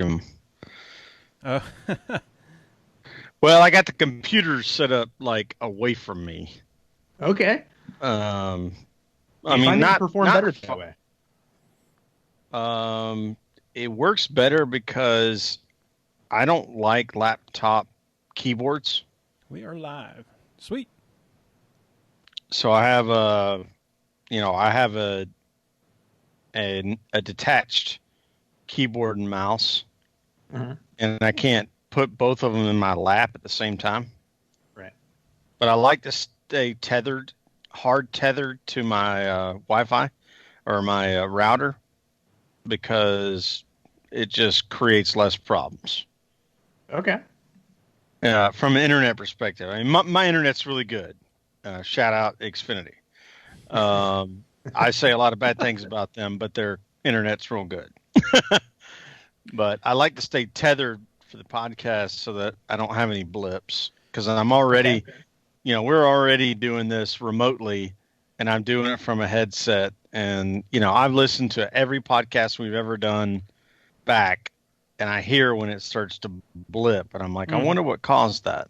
them. Oh, Well, I got the computer set up like away from me. Okay. Um, I I mean, mean, it not perform not. better that way. It works better because I don't like laptop keyboards. we are live. Sweet. So I have a detached keyboard and mouse, Mhm. and I can't put both of them in my lap at the same time. Right. But I like to stay hard tethered to my Wi-Fi or my router because it just creates less problems. Okay. From an internet perspective, I mean, my internet's really good. Shout out Xfinity. I say a lot of bad things about them, but their internet's real good. But I like to stay tethered for the podcast so that I don't have any blips because I'm already, we're already doing this remotely and I'm doing it from a headset. And, I've listened to every podcast we've ever done back and I hear when it starts to blip and I'm like, I wonder what caused that.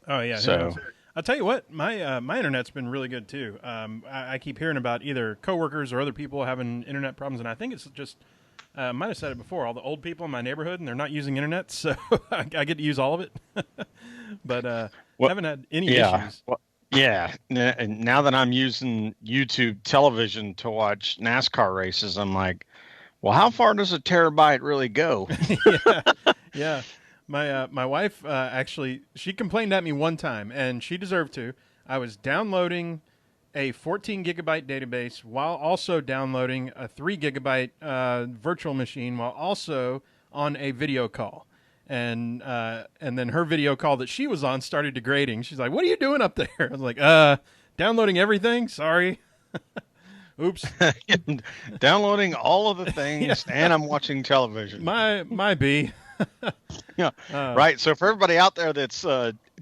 Oh yeah. So I'll tell you what, my internet's been really good too. I keep hearing about either coworkers or other people having internet problems, and I think it's just I might have said it before. All the old people in my neighborhood, and they're not using internet, so I get to use all of it. But haven't had any issues. Well, yeah. And now that I'm using YouTube television to watch NASCAR races, I'm like, well, how far does a terabyte really go? Yeah. My wife actually, she complained at me one time, and she deserved to. I was downloading a 14 gigabyte database while also downloading a 3 gigabyte virtual machine while also on a video call. And then her video call that she was on started degrading. She's like, "What are you doing up there?" I was like, downloading everything. Sorry." Oops. Downloading all of the things, and I'm watching television. My B. Right. So for everybody out there that's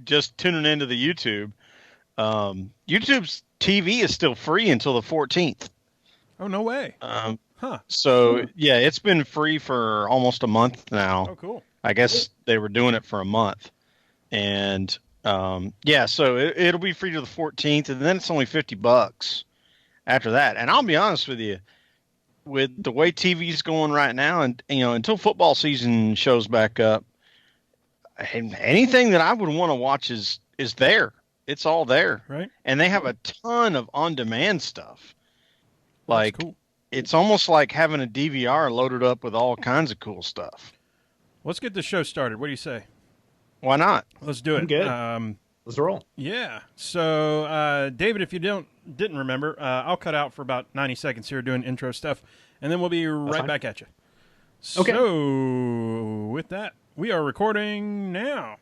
just tuning into the YouTube, YouTube's TV is still free until the 14th. Oh, no way. So yeah, it's been free for almost a month now. Oh, cool. I guess they were doing it for a month, and so it'll be free to the 14th, and then it's only $50 after that. And I'll be honest with you, with the way TV's going right now, and until football season shows back up, anything that I would want to watch is there. It's all there, right? And they have a ton of on-demand stuff. Like, cool. It's almost like having a DVR loaded up with all kinds of cool stuff. Let's get the show started. What do you say? Why not? Let's do it. I'm good. Let's roll. Yeah. So, David, if you didn't remember, I'll cut out for about 90 seconds here doing intro stuff, and then we'll be right back at you. Okay. So, with that, we are recording now.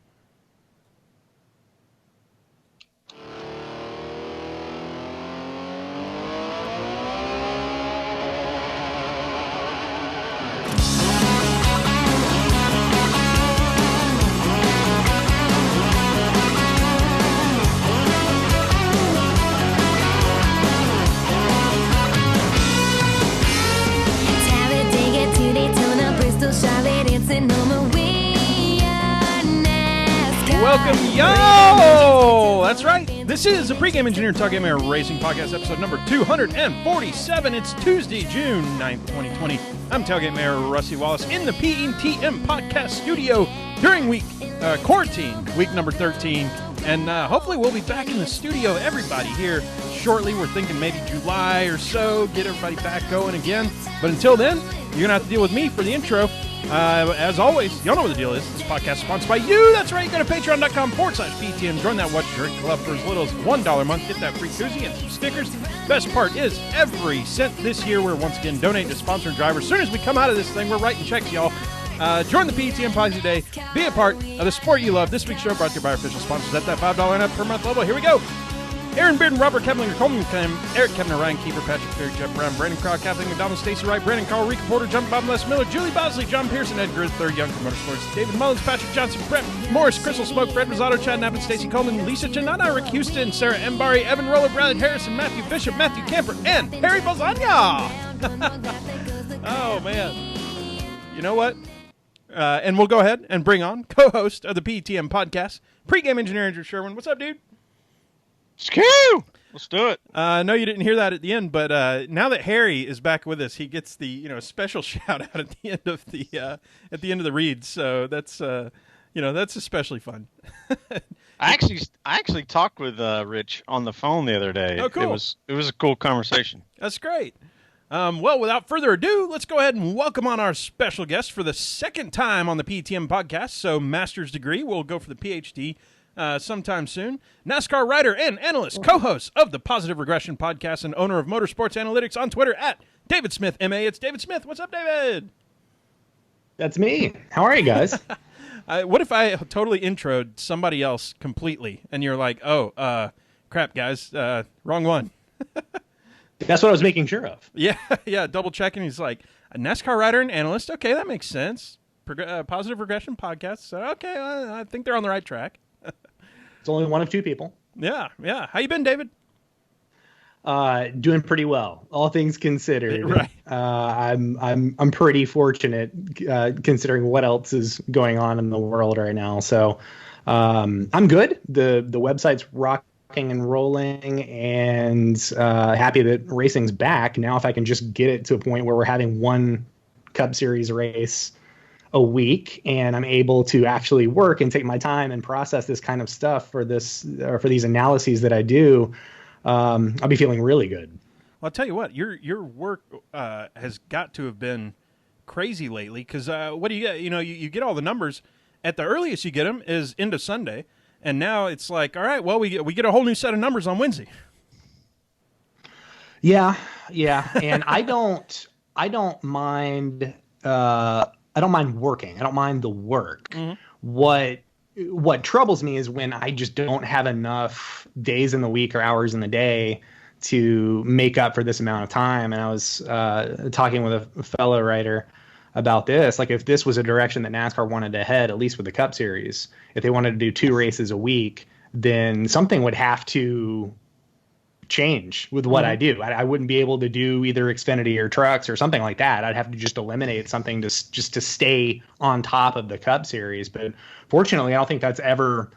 Welcome, yo! That's right. This is the Pregame Engineer Talking Air Racing Podcast, episode number 247. It's Tuesday, June 9th, 2020. I'm Tailgate Mayor Rusty Wallace in the PNTM Podcast Studio during quarantine, week number 13. And hopefully we'll be back in the studio, everybody, here shortly. We're thinking maybe July or so, get everybody back going again. But until then, you're going to have to deal with me for the intro. As always, y'all know what the deal is. This podcast is sponsored by you. That's right. You go to patreon.com/PTM. Join that Watch Drink Club for as little as $1 a month. Get that free koozie and some stickers. Best part is every cent this year, we're once again donating to sponsored drivers. As soon as we come out of this thing, we're writing checks, y'all. Join the PTM Posse today. Be a part of the sport you love. This week's show brought to you by our official sponsors at that $5 and up per month level. Here we go. Aaron Bearden, Robert Kevlinger, Coleman Clem, Eric Kevner, Ryan Keeper, Patrick Ferry, Jeff Brown, Brandon Crowd, Kathleen McDonald, Stacey Wright, Brandon Carl, Rika Porter, John Bob Les Miller, Julie Bosley, John Pearson, Ed Grizz, Third Young from Motorsports, David Mullins, Patrick Johnson, Brett Morris, Crystal Smoke, Fred Rosado, Chad Knapp, Stacey Coleman, Lisa Janana, Rick Houston, Sarah Mbari, Evan Roller, Bradley Harrison, Matthew Bishop, Matthew Camper, and Harry Bozania. Oh, man. You know what? And we'll go ahead and bring on co-host of the PTM podcast, pregame engineer Andrew Sherwin. What's up, dude? Skew! Let's do it. I know you didn't hear that at the end, but now that Harry is back with us, he gets the special shout out at the end of the read. So that's that's especially fun. I actually talked with Rich on the phone the other day. Oh, cool. It was a cool conversation. That's great. Well, without further ado, let's go ahead and welcome on our special guest for the second time on the PTM podcast. So, master's degree. We'll go for the PhD sometime soon. NASCAR writer and analyst, co-host of the Positive Regression podcast, and owner of Motorsports Analytics on Twitter at David Smith MA. It's David Smith. What's up, David? That's me. How are you guys? What if I totally introed somebody else completely, and you're like, "Oh, crap, guys, wrong one." That's what I was making sure of. Yeah, double checking. He's like, a NASCAR writer and analyst. Okay, that makes sense. Positive Regression podcast. So, okay, I think they're on the right track. It's only one of two people. Yeah. How you been, David? Doing pretty well, all things considered. Right. I'm pretty fortunate considering what else is going on in the world right now. So I'm good. The website's rocking and rolling, and happy that racing's back. Now, if I can just get it to a point where we're having one Cup Series race a week, and I'm able to actually work and take my time and process this kind of stuff for these analyses that I do, I'll be feeling really good. Well, I'll tell you what, your work has got to have been crazy lately, because what do you get? You get all the numbers. At the earliest you get them is into Sunday, and now it's like, all right, well, we get a whole new set of numbers on Wednesday. Yeah, and I don't mind. I don't mind working. I don't mind the work. Mm-hmm. What troubles me is when I just don't have enough days in the week or hours in the day to make up for this amount of time. And I was talking with a fellow writer about this. Like, if this was a direction that NASCAR wanted to head, at least with the Cup Series, if they wanted to do 2 races a week, then something would have to change with what I do. I wouldn't be able to do either Xfinity or trucks or something like that. I'd have to just eliminate something to stay on top of the Cup Series. But fortunately, I don't think that's ever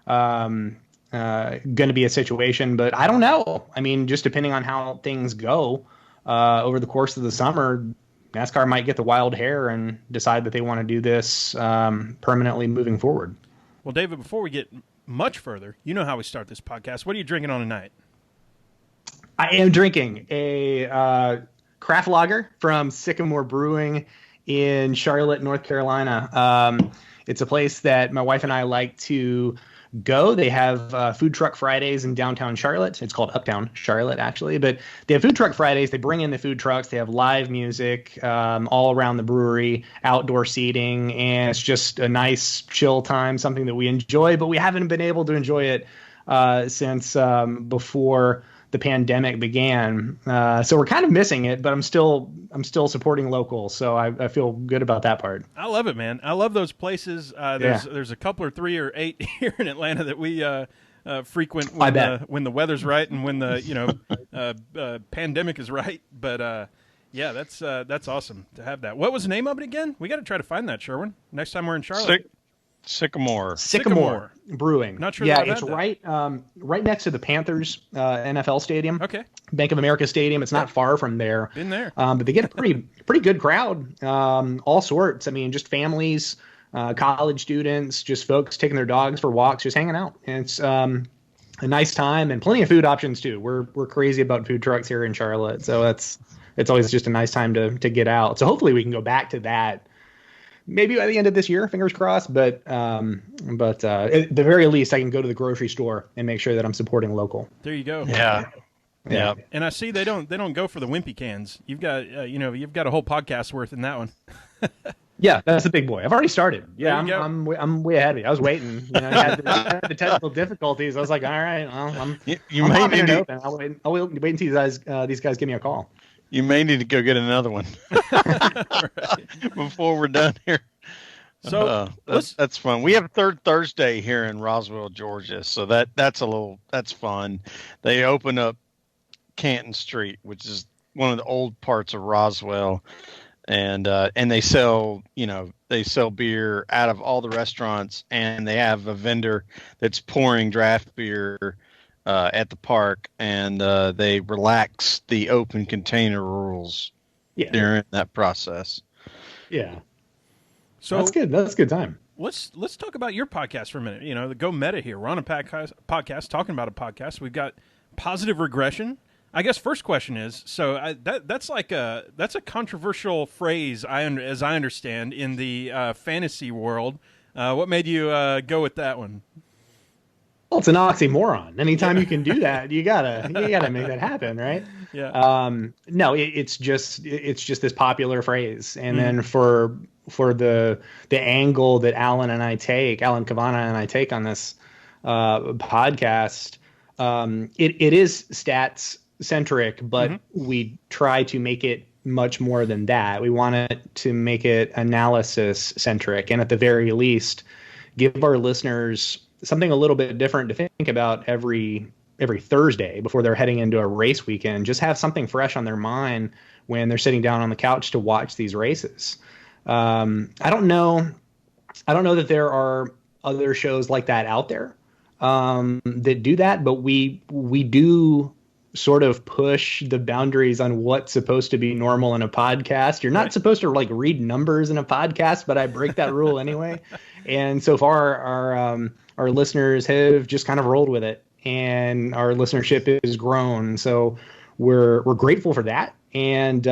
going to be a situation. But I don't know. I mean, just depending on how things go over the course of the summer, NASCAR might get the wild hair and decide that they want to do this permanently moving forward. Well, David, before we get much further, you know how we start this podcast. What are you drinking on tonight? I am drinking a craft lager from Sycamore Brewing in Charlotte, North Carolina. It's a place that my wife and I like to go. They have food truck Fridays in downtown Charlotte. It's called Uptown Charlotte, actually. But they have food truck Fridays. They bring in the food trucks. They have live music all around the brewery, outdoor seating, and it's just a nice chill time, something that we enjoy. But we haven't been able to enjoy it since before the pandemic began. So we're kind of missing it, but I'm still supporting local. So I feel good about that part. I love it, man. I love those places. There's a couple or 3 or 8 here in Atlanta that we frequent when the weather's right and when the pandemic is right. But yeah, that's awesome to have that. What was the name of it again? We got to try to find that, Sherwin, next time we're in Charlotte. Sycamore Brewing. Not sure. Yeah, it's right next to the Panthers NFL stadium. Okay. Bank of America Stadium. It's not far from there. Been there. But they get a pretty good crowd. All sorts. I mean, just families, college students, just folks taking their dogs for walks, just hanging out. And it's a nice time and plenty of food options too. We're crazy about food trucks here in Charlotte, so it's always just a nice time to get out. So hopefully we can go back to that. Maybe by the end of this year, fingers crossed. But at the very least, I can go to the grocery store and make sure that I'm supporting local. There you go. Yeah. And I see they don't go for the wimpy cans. You've got you've got a whole podcast worth in that one. Yeah, that's the big boy. I've already started. Yeah, I'm way ahead of you. I was waiting. I had the technical difficulties. I was like, all right, well, I'll wait until these guys give me a call. You may need to go get another one before we're done here. So that's fun. We have a third Thursday here in Roswell, Georgia, so that's fun. They open up Canton Street, which is one of the old parts of Roswell, and they sell beer out of all the restaurants, and they have a vendor that's pouring draft beer at the park, and they relax the open container rules during that process. Yeah. So that's good. That's a good time. Let's talk about your podcast for a minute. The Go Meta here. We're on a podcast talking about a podcast. We've got positive regression. I guess first question is, so that's a controversial phrase as I understand in the fantasy world. What made you go with that one? Well, it's an oxymoron. Anytime you can do that, you gotta make that happen, right? Yeah. No, it's just this popular phrase, and then for the angle that Alan Cavanna and I take on this podcast, it is stats centric, but we try to make it much more than that. We want it to make it analysis centric, and at the very least, give our listeners something a little bit different to think about every Thursday before they're heading into a race weekend. Just have something fresh on their mind when they're sitting down on the couch to watch these races. I don't know that there are other shows like that out there that do that, but we do sort of push the boundaries on what's supposed to be normal in a podcast. You're not supposed to read numbers in a podcast, but I break that rule anyway. And so far our listeners have just kind of rolled with it, and our listenership is grown. So we're grateful for that. And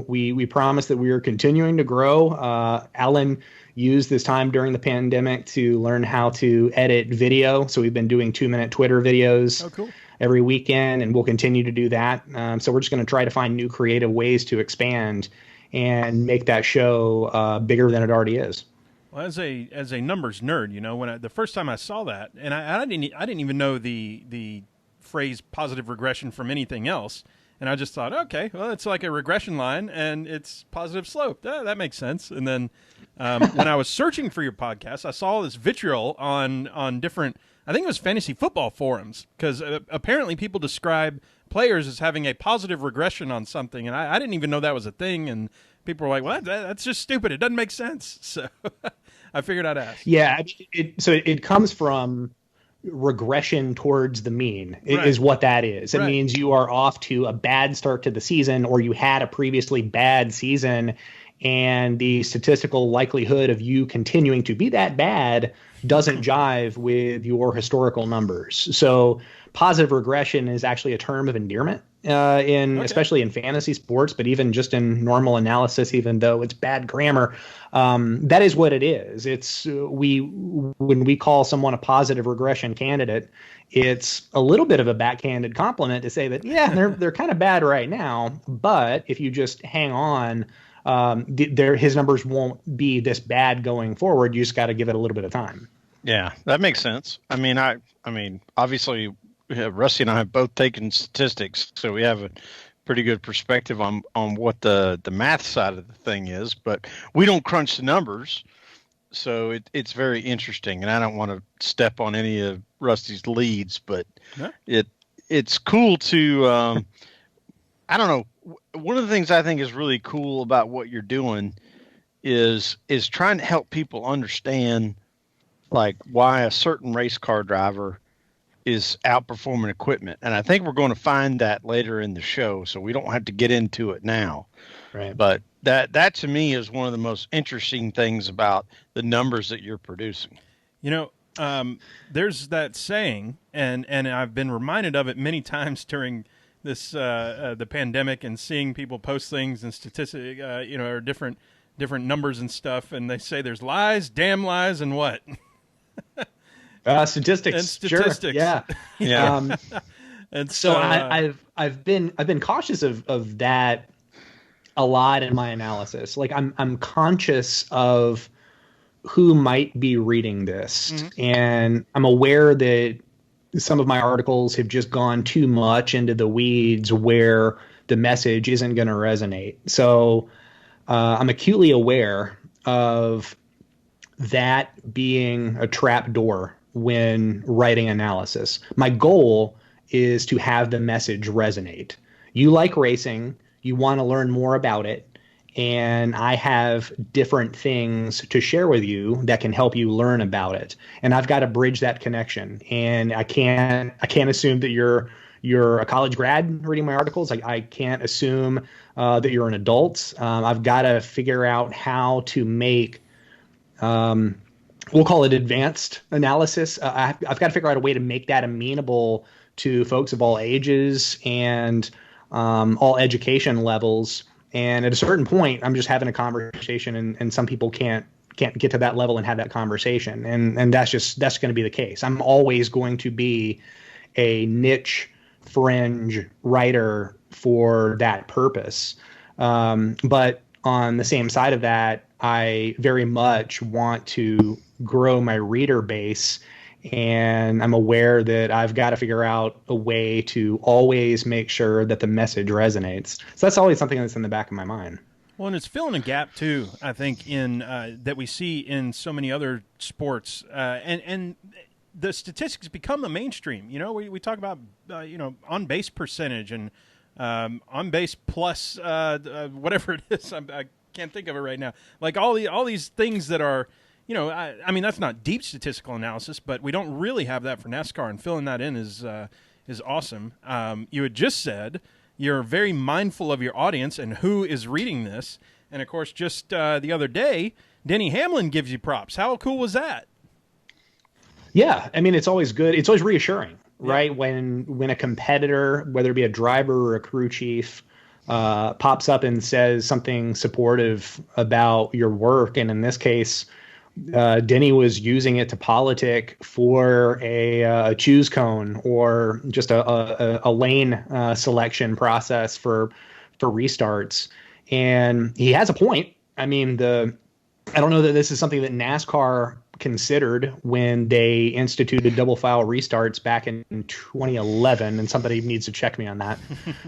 we promise that we are continuing to grow. Alan used this time during the pandemic to learn how to edit video. So we've been doing 2-minute Twitter videos every weekend, and we'll continue to do that. So we're just going to try to find new creative ways to expand and make that show bigger than it already is. Well, as a numbers nerd, when the first time I saw that, and I didn't even know the phrase positive regression from anything else, and I just thought, okay, well, it's like a regression line, and it's positive slope. That makes sense. And then when I was searching for your podcast, I saw this vitriol on different, I think it was fantasy football forums, because apparently people describe players as having a positive regression on something, and I didn't even know that was a thing, and people were like, well, that's just stupid. It doesn't make sense. So I figured I'd ask. Yeah, it comes from regression towards the mean is what that is. It means you are off to a bad start to the season, or you had a previously bad season, and the statistical likelihood of you continuing to be that bad doesn't jive with your historical numbers. So positive regression is actually a term of endearment especially in fantasy sports, but even just in normal analysis, even though it's bad grammar, that is what it is. It's when we call someone a positive regression candidate, it's a little bit of a backhanded compliment to say that, they're kind of bad right now, but if you just hang on, his numbers won't be this bad going forward. You just got to give it a little bit of time. Yeah, that makes sense. I mean, obviously, Rusty and I have both taken statistics, so we have a pretty good perspective on what the math side of the thing is, but we don't crunch the numbers, so it's very interesting. And I don't want to step on any of Rusty's leads, but it's cool to I don't know. One of the things I think is really cool about what you're doing is trying to help people understand like why a certain race car driver is outperforming equipment. And I think we're going to find that later in the show, so we don't have to get into it now. Right. But that to me is one of the most interesting things about the numbers that you're producing. There's that saying, and I've been reminded of it many times during this the pandemic, and seeing people post things and statistics, or different numbers and stuff, and they say there's lies, damn lies, and what? Statistics. And statistics. Sure. Yeah. Yeah. And so I've been cautious of that a lot in my analysis. Like I'm conscious of who might be reading this, and I'm aware that some of my articles have just gone too much into the weeds where the message isn't going to resonate. So I'm acutely aware of that being a trap door when writing analysis. My goal is to have the message resonate. You like racing, you want to learn more about it, and I have different things to share with you that can help you learn about it. And I've got to bridge that connection. And I can't assume that you're a college grad reading my articles. I can't assume that you're an adult. I've got to figure out how to make, we'll call it advanced analysis. I've got to figure out a way to make that amenable to folks of all ages and all education levels. And at a certain point, I'm just having a conversation, and some people can't get to that level and have that conversation. And that's going to be the case. I'm always going to be a niche fringe writer for that purpose. But on the same side of that, I very much want to grow my reader base, and I'm aware that I've got to figure out a way to always make sure that the message resonates. So that's always something that's in the back of my mind. Well, and it's filling a gap too, I think, in that we see in so many other sports, and the statistics become the mainstream. You know, we talk about on base percentage and on base plus whatever it is. I can't think of it right now. Like all these things that are. I mean, that's not deep statistical analysis, but we don't really have that for NASCAR, and filling that in is awesome. You had just said you're very mindful of your audience and who is reading this, and of course, just the other day, Denny Hamlin gives you props. How cool was that? Yeah, I mean, it's always good. It's always reassuring, right? When a competitor, whether it be a driver or a crew chief, pops up and says something supportive about your work, and in this case, Denny was using it to politic for a choose cone or just a lane selection process for restarts. And he has a point. I mean, I don't know that this is something that NASCAR considered when they instituted double file restarts back in 2011, and somebody needs to check me on that.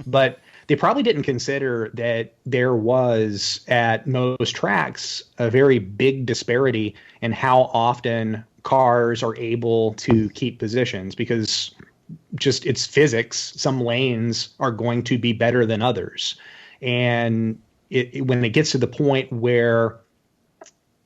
But they probably didn't consider that there was, at most tracks, a very big disparity in how often cars are able to keep positions, because just it's physics. Some lanes are going to be better than others. And when it gets to the point where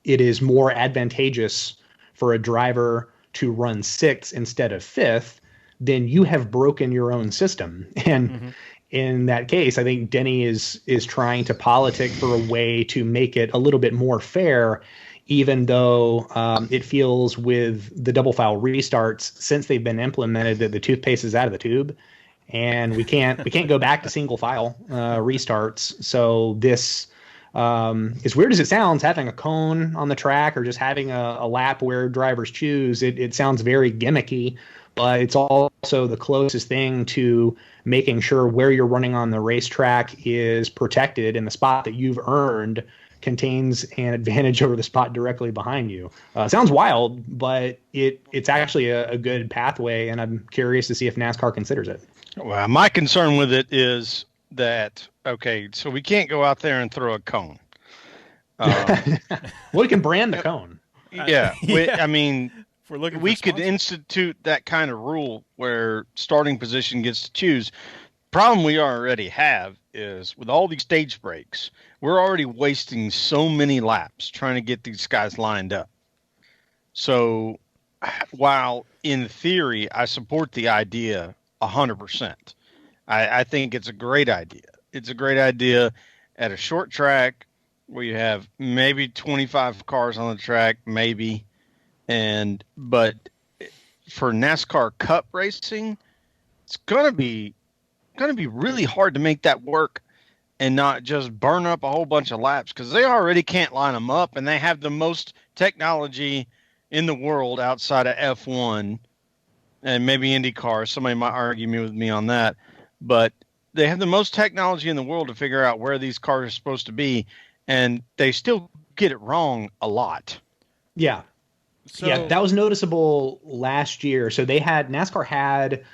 it is more advantageous for a driver to run sixth instead of fifth, then you have broken your own system. And in that case, I think Denny is trying to politic for a way to make it a little bit more fair, even though it feels with the double file restarts, since they've been implemented, that the toothpaste is out of the tube, and we can't go back to single file restarts. So this, as weird as it sounds, having a cone on the track or just having a lap where drivers choose, it sounds very gimmicky, but it's also the closest thing to making sure where you're running on the racetrack is protected, and the spot that you've earned contains an advantage over the spot directly behind you. Sounds wild, but it's actually a good pathway, and I'm curious to see if NASCAR considers it. Well, my concern with it is that, okay, so we can't go out there and throw a cone. Well, we can brand the cone. Yeah. I mean, we could institute that kind of rule where starting position gets to choose. Problem we already have is with all these stage breaks, we're already wasting so many laps trying to get these guys lined up. So while in theory, I support the idea 100%, I think it's a great idea. It's a great idea at a short track where you have maybe 25 cars on the track, maybe. But for NASCAR Cup racing, it's gonna be really hard to make that work and not just burn up a whole bunch of laps, because they already can't line them up, and they have the most technology in the world outside of F1 and maybe IndyCar. Somebody might argue with me on that, but they have the most technology in the world to figure out where these cars are supposed to be, and they still get it wrong a lot. Yeah. So, yeah, that was noticeable last year. So NASCAR had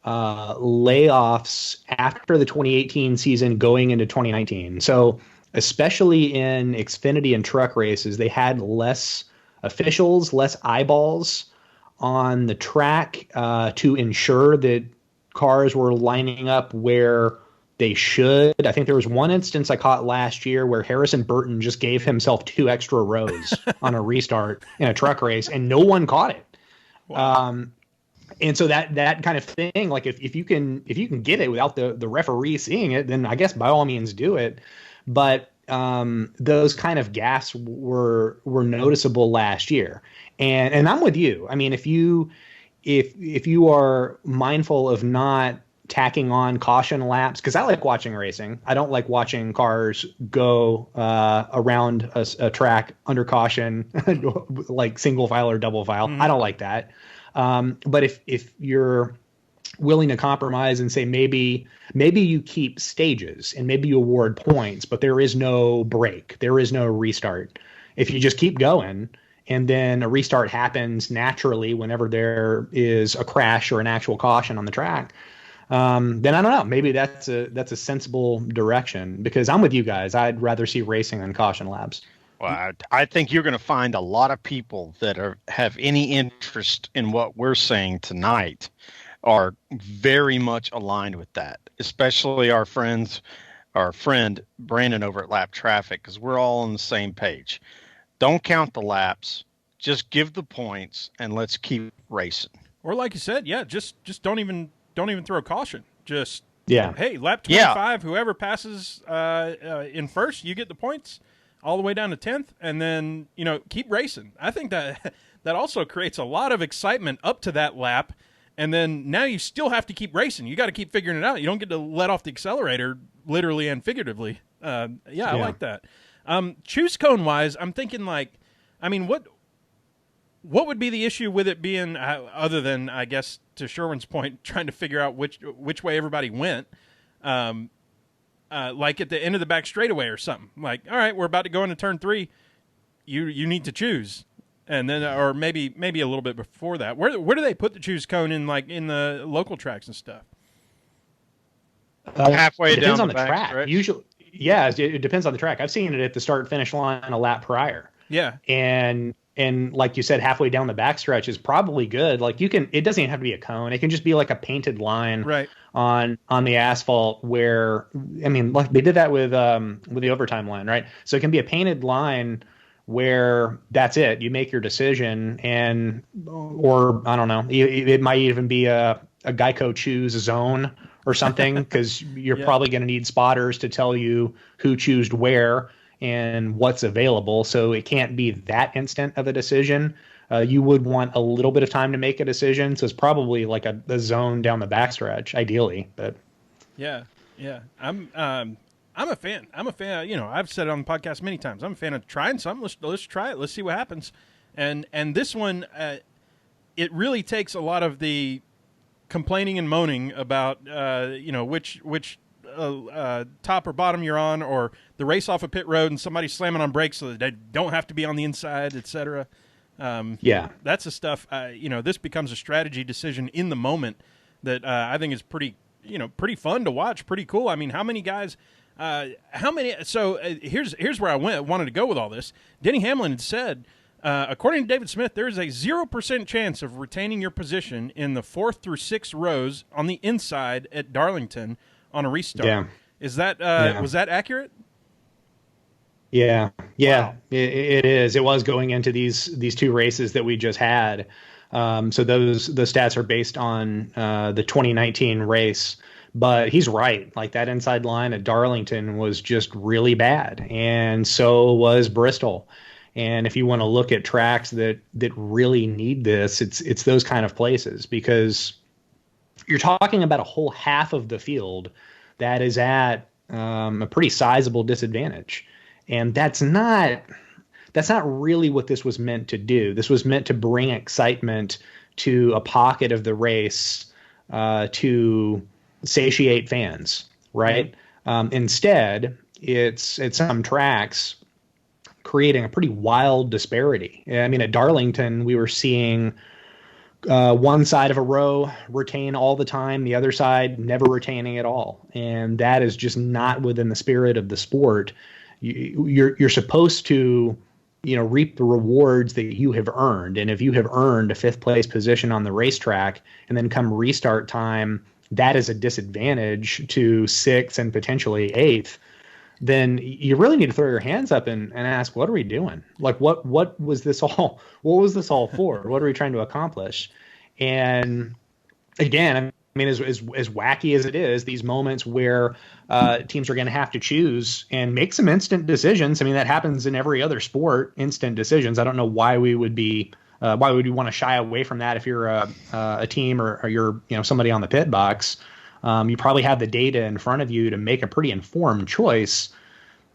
layoffs after the 2018 season going into 2019. So especially in Xfinity and truck races, they had less officials, less eyeballs on the track to ensure that cars were lining up where they should. I think there was one instance I caught last year where Harrison Burton just gave himself 2 extra rows on a restart in a truck race, and no one caught it. Wow. And so that kind of thing, like if you can get it without the referee seeing it, then I guess by all means do it. But those kind of gaffes were noticeable last year, and I'm with you. I mean, if you are mindful of not tacking on caution laps, because I like watching racing. I don't like watching cars go around a track under caution, like single file or double file. I don't like that. But if you're willing to compromise and say maybe you keep stages and maybe you award points, but there is no break, there is no restart. If you just keep going and then a restart happens naturally whenever there is a crash or an actual caution on the track, then I don't know. Maybe that's a sensible direction, because I'm with you guys. I'd rather see racing on caution laps. Well, I think you're going to find a lot of people that have any interest in what we're saying tonight are very much aligned with that, especially our friend Brandon over at Lap Traffic, because we're all on the same page. Don't count the laps, just give the points, and let's keep racing. Or like you said, yeah, just don't even throw caution. Just hey, lap 25, whoever passes in first, you get the points all the way down to 10th, and then keep racing. I think that also creates a lot of excitement up to that lap. And then now you still have to keep racing. You got to keep figuring it out. You don't get to let off the accelerator, literally and figuratively. I like that. Choose cone wise, I'm thinking what would be the issue with it being other than, I guess, to Sherwin's point, trying to figure out which way everybody went, like at the end of the back straightaway or something. Like, all right, we're about to go into turn 3. You need to choose. And then, or maybe a little bit before that. Where do they put the choose cone in, like in the local tracks and stuff? Halfway down depends on the track. Stretch. Usually, it depends on the track. I've seen it at the start and finish line a lap prior. Yeah, and like you said, halfway down the backstretch is probably good. Like it doesn't even have to be a cone. It can just be like a painted line, right, on the asphalt. Where like they did that with the overtime line, right? So it can be a painted line where that's it. You make your decision, or I don't know, it might even be a Geico choose zone or something, because you're probably going to need spotters to tell you who choosed where and what's available. So it can't be that instant of a decision. You would want a little bit of time to make a decision. So it's probably like a zone down the backstretch, ideally. But yeah, I'm a fan. I've said it on the podcast many times. I'm a fan of trying something. Let's try it. Let's see what happens. And this one, it really takes a lot of the complaining and moaning about which top or bottom you're on, or the race off a pit road and somebody slamming on brakes so that they don't have to be on the inside, etc. That's the stuff. This becomes a strategy decision in the moment that I think is pretty fun to watch. Pretty cool. I mean, how many guys? Here's where I wanted to go with all this. Denny Hamlin had said, according to David Smith, there is a 0% chance of retaining your position in the 4th through 6th rows on the inside at Darlington on a restart. Yeah. Is that was that accurate? Yeah. Wow. It is. It was going into these 2 races that we just had. So the stats are based on the 2019 race. But he's right. Like, that inside line at Darlington was just really bad, and so was Bristol. And if you want to look at tracks that really need this, it's those kind of places, because you're talking about a whole half of the field that is at a pretty sizable disadvantage, and that's not really what this was meant to do. This was meant to bring excitement to a pocket of the race, to satiate fans, right? Instead, it's at some tracks creating a pretty wild disparity. I mean, at Darlington, we were seeing one side of a row retain all the time, the other side never retaining at all, and that is just not within the spirit of the sport. You're supposed to reap the rewards that you have earned, and if you have earned a 5th place position on the racetrack, and then come restart time, that is a disadvantage to 6th and potentially 8th, then you really need to throw your hands up and ask, what are we doing? Like, what was this all? What was this all for? What are we trying to accomplish? And again, I mean, as wacky as it is, these moments where teams are going to have to choose and make some instant decisions. I mean, that happens in every other sport, instant decisions. I don't know why we would be why would you want to shy away from that if you're a team or you're somebody on the pit box. You probably have the data in front of you to make a pretty informed choice.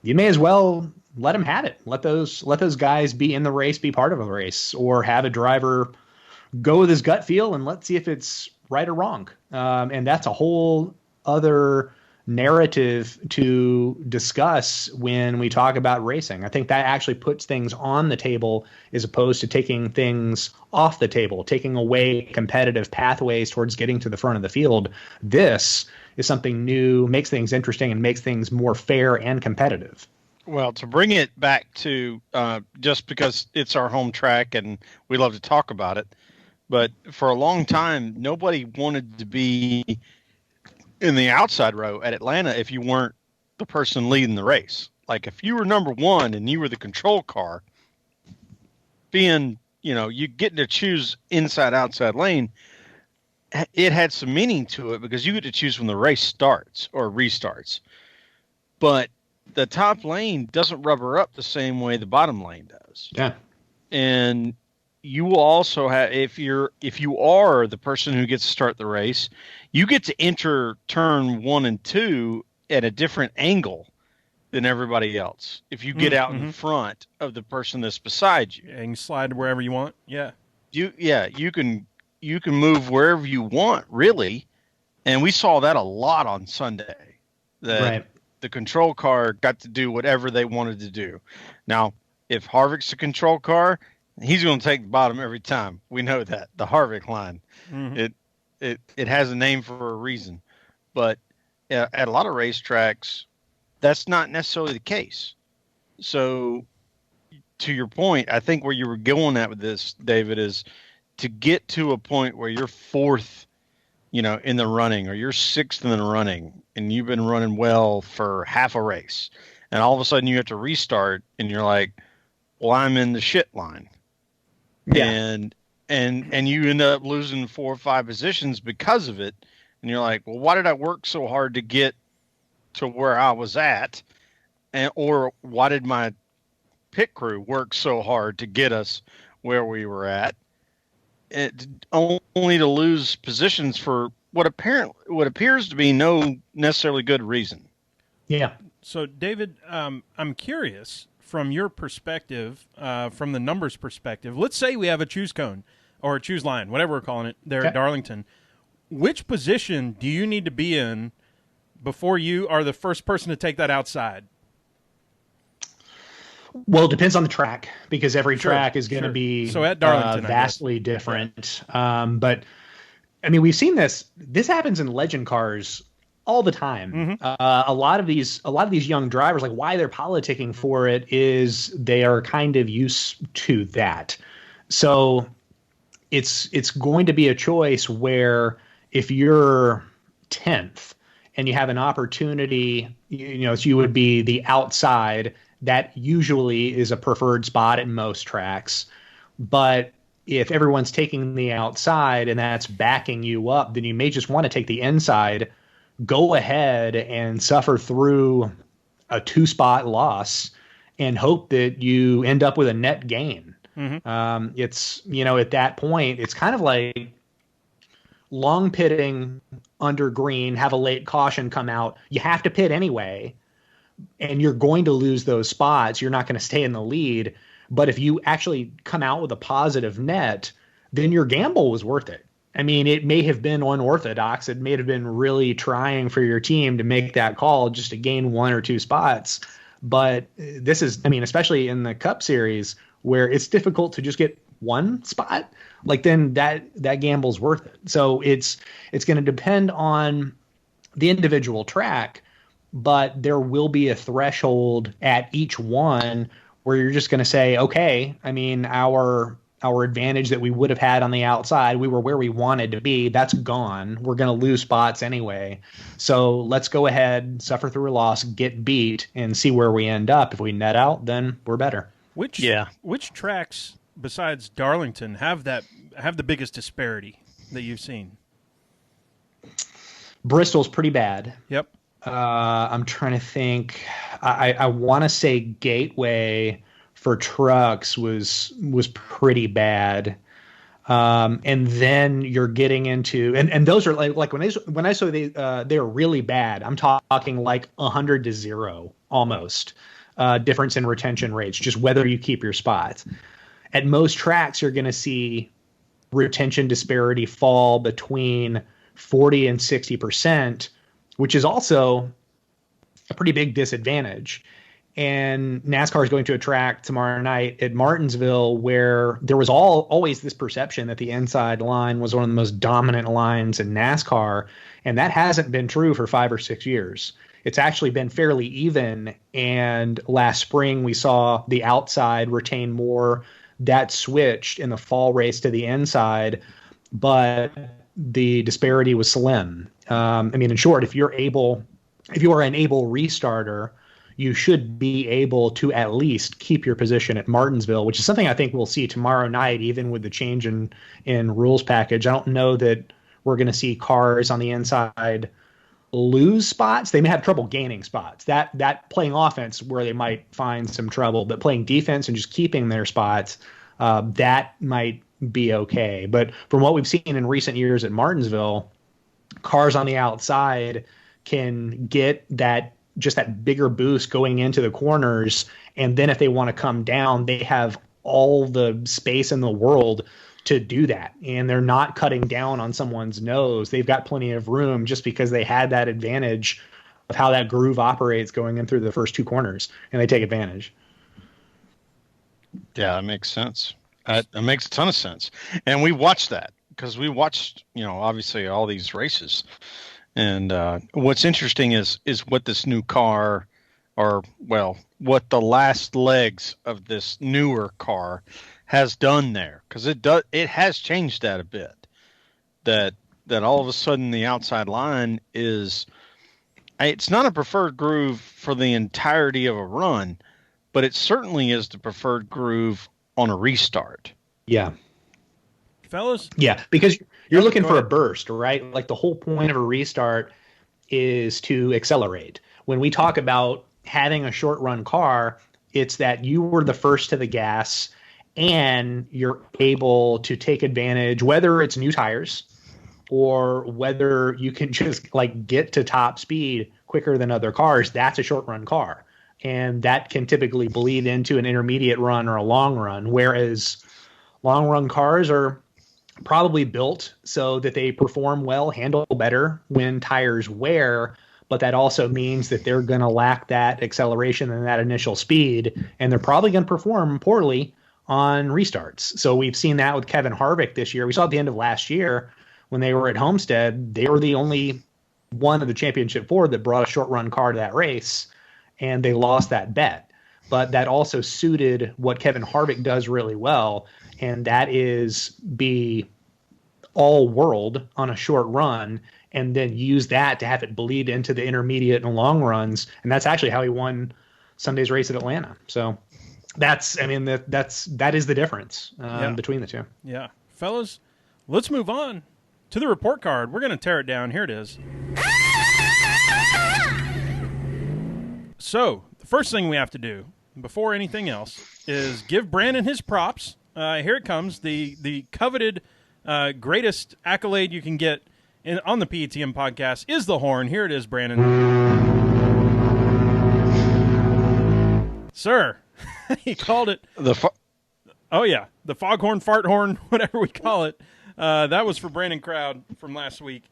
You may as well let them have it. Let those guys be in the race, be part of a race, or have a driver go with his gut feel and let's see if it's right or wrong. And that's a whole other narrative to discuss when we talk about racing. I think that actually puts things on the table as opposed to taking things off the table, taking away competitive pathways towards getting to the front of the field. This is something new, makes things interesting, and makes things more fair and competitive. Well, to bring it back to just because it's our home track and we love to talk about it, but for a long time, nobody wanted to be in the outside row at Atlanta if you weren't the person leading the race. Like if you were number one and you were the control car, being, you getting to choose inside, outside lane, it had some meaning to it because you get to choose when the race starts or restarts. But the top lane doesn't rubber up the same way the bottom lane does. Yeah. And you will also have, if you are the person who gets to start the race, you get to enter turn 1 and 2 at a different angle than everybody else. If you get out in front of the person that's beside you, and you slide wherever you want. Yeah. You can move wherever you want, really. And we saw that a lot on Sunday. That the control car got to do whatever they wanted to do. Now, if Harvick's the control car, he's going to take the bottom every time. We know that, the Harvick line. Mm-hmm. It has a name for a reason. But at a lot of racetracks, that's not necessarily the case. So, to your point, I think where you were going at with this, David, is to get to a point where you're 4th, in the running, or you're 6th in the running, and you've been running well for half a race, and all of a sudden you have to restart, and you're like, well, I'm in the shit line. Yeah. And you end up losing 4 or 5 positions because of it. And you're like, well, why did I work so hard to get to where I was at? Or why did my pit crew work so hard to get us where we were at? Only to lose positions for what appears to be no necessarily good reason. Yeah. So, David, I'm curious, from your perspective, from the numbers perspective, let's say we have a choose cone or a choose line, whatever we're calling it there at Darlington. Which position do you need to be in before you are the first person to take that outside? Well, it depends on the track because every track is going to be so at Darlington, vastly different. Yeah. But, I mean, we've seen this. This happens in legend cars all the time. Mm-hmm. A lot of these young drivers, like why they're politicking for it is they are kind of used to that. So it's going to be a choice where if you're 10th and you have an opportunity, so you would be the outside. That usually is a preferred spot at most tracks. But if everyone's taking the outside and that's backing you up, then you may just want to take the inside. Go ahead and suffer through a 2-spot loss and hope that you end up with a net gain. Mm-hmm. It's, at that point, it's kind of like long pitting under green, have a late caution come out. You have to pit anyway, and you're going to lose those spots. You're not going to stay in the lead. But if you actually come out with a positive net, then your gamble was worth it. I mean, it may have been unorthodox. It may have been really trying for your team to make that call just to gain 1 or 2 spots. But this is, especially in the Cup Series where it's difficult to just get 1 spot, like then that gamble's worth it. So it's going to depend on the individual track, but there will be a threshold at each one where you're just going to say, okay, our our advantage that we would have had on the outside. We were where we wanted to be. That's gone. We're going to lose spots anyway. So let's go ahead, suffer through a loss, get beat, and see where we end up. If we net out, then we're better. Which tracks besides Darlington have the biggest disparity that you've seen? Bristol's pretty bad. Yep. I'm trying to think. I want to say Gateway for trucks was pretty bad. And then you're getting into and those are like when I say they're really bad, I'm talking like 100-0 almost difference in retention rates, just whether you keep your spots. At most tracks, you're going to see retention disparity fall between 40 and 60%, which is also a pretty big disadvantage. And NASCAR is going to a track tomorrow night at Martinsville where there was always this perception that the inside line was one of the most dominant lines in NASCAR. And that hasn't been true for 5 or 6 years. It's actually been fairly even. And last spring, we saw the outside retain more. That switched in the fall race to the inside, but the disparity was slim. In short, if you are an able restarter, you should be able to at least keep your position at Martinsville, which is something I think we'll see tomorrow night, even with the change in rules package. I don't know that we're going to see cars on the inside lose spots. They may have trouble gaining spots. That playing offense where they might find some trouble, but playing defense and just keeping their spots, that might be okay. But from what we've seen in recent years at Martinsville, cars on the outside can get that bigger boost going into the corners. And then if they want to come down, they have all the space in the world to do that. And they're not cutting down on someone's nose. They've got plenty of room just because they had that advantage of how that groove operates going in through the first 2 corners, and they take advantage. Yeah, that makes sense. That makes a ton of sense. And we watched that because we watched, obviously all these races. And what's interesting is what this new car, what the last legs of this newer car has done there, because it has changed that a bit. That all of a sudden the outside line it's not a preferred groove for the entirety of a run, but it certainly is the preferred groove on a restart. Yeah. Fellas? Yeah, because you're looking for a burst, right? Like the whole point of a restart is to accelerate. When we talk about having a short run car, it's that you were the first to the gas and you're able to take advantage, whether it's new tires or whether you can just get to top speed quicker than other cars. That's a short run car. And that can typically bleed into an intermediate run or a long run, whereas long run cars are probably built so that they perform well, handle better when tires wear, but that also means that they're going to lack that acceleration and that initial speed, and they're probably going to perform poorly on restarts. So we've seen that with Kevin Harvick this year. We saw at the end of last year when they were at Homestead, they were the only one of the championship 4 that brought a short run car to that race, and they lost that bet. But that also suited what Kevin Harvick does really well, and that is be all world on a short run and then use that to have it bleed into the intermediate and long runs. And that's actually how he won Sunday's race at Atlanta. So that is the difference between the two. Yeah. Fellas, let's move on to the report card. We're going to tear it down. Here it is. So the first thing we have to do before anything else is give Brandon his props. Here it comes. The coveted greatest accolade you can get on the PETM podcast is the horn. Here it is, Brandon. Sir, he called it the foghorn, fart horn, whatever we call it. That was for Brandon Crowd from last week.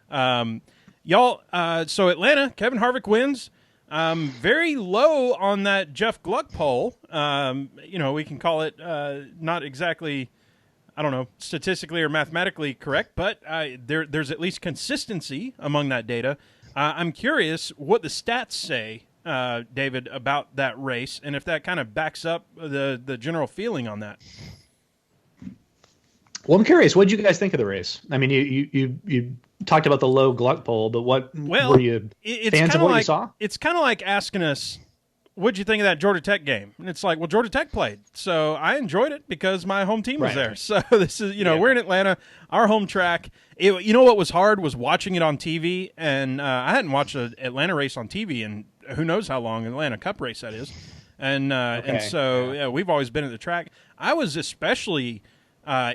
Y'all, so Atlanta, Kevin Harvick wins. Very low on that Jeff Gluck poll. We can call it not exactly, I don't know, statistically or mathematically correct, but there's at least consistency among that data. I'm curious what the stats say, David, about that race, and if that kind of backs up the general feeling on that. Well, I'm curious. What did you guys think of the race? I mean, you talked about the low Gluck poll, but were you fans of what you saw? It's kind of like asking us, what'd you think of that Georgia Tech game? And it's like, well, Georgia Tech played, so I enjoyed it because my home team was there. So this is, we're in Atlanta, our home track. You know what was hard was watching it on TV, and I hadn't watched an Atlanta race on TV in who knows how long, an Atlanta Cup race that is. And so we've always been at the track. I was especially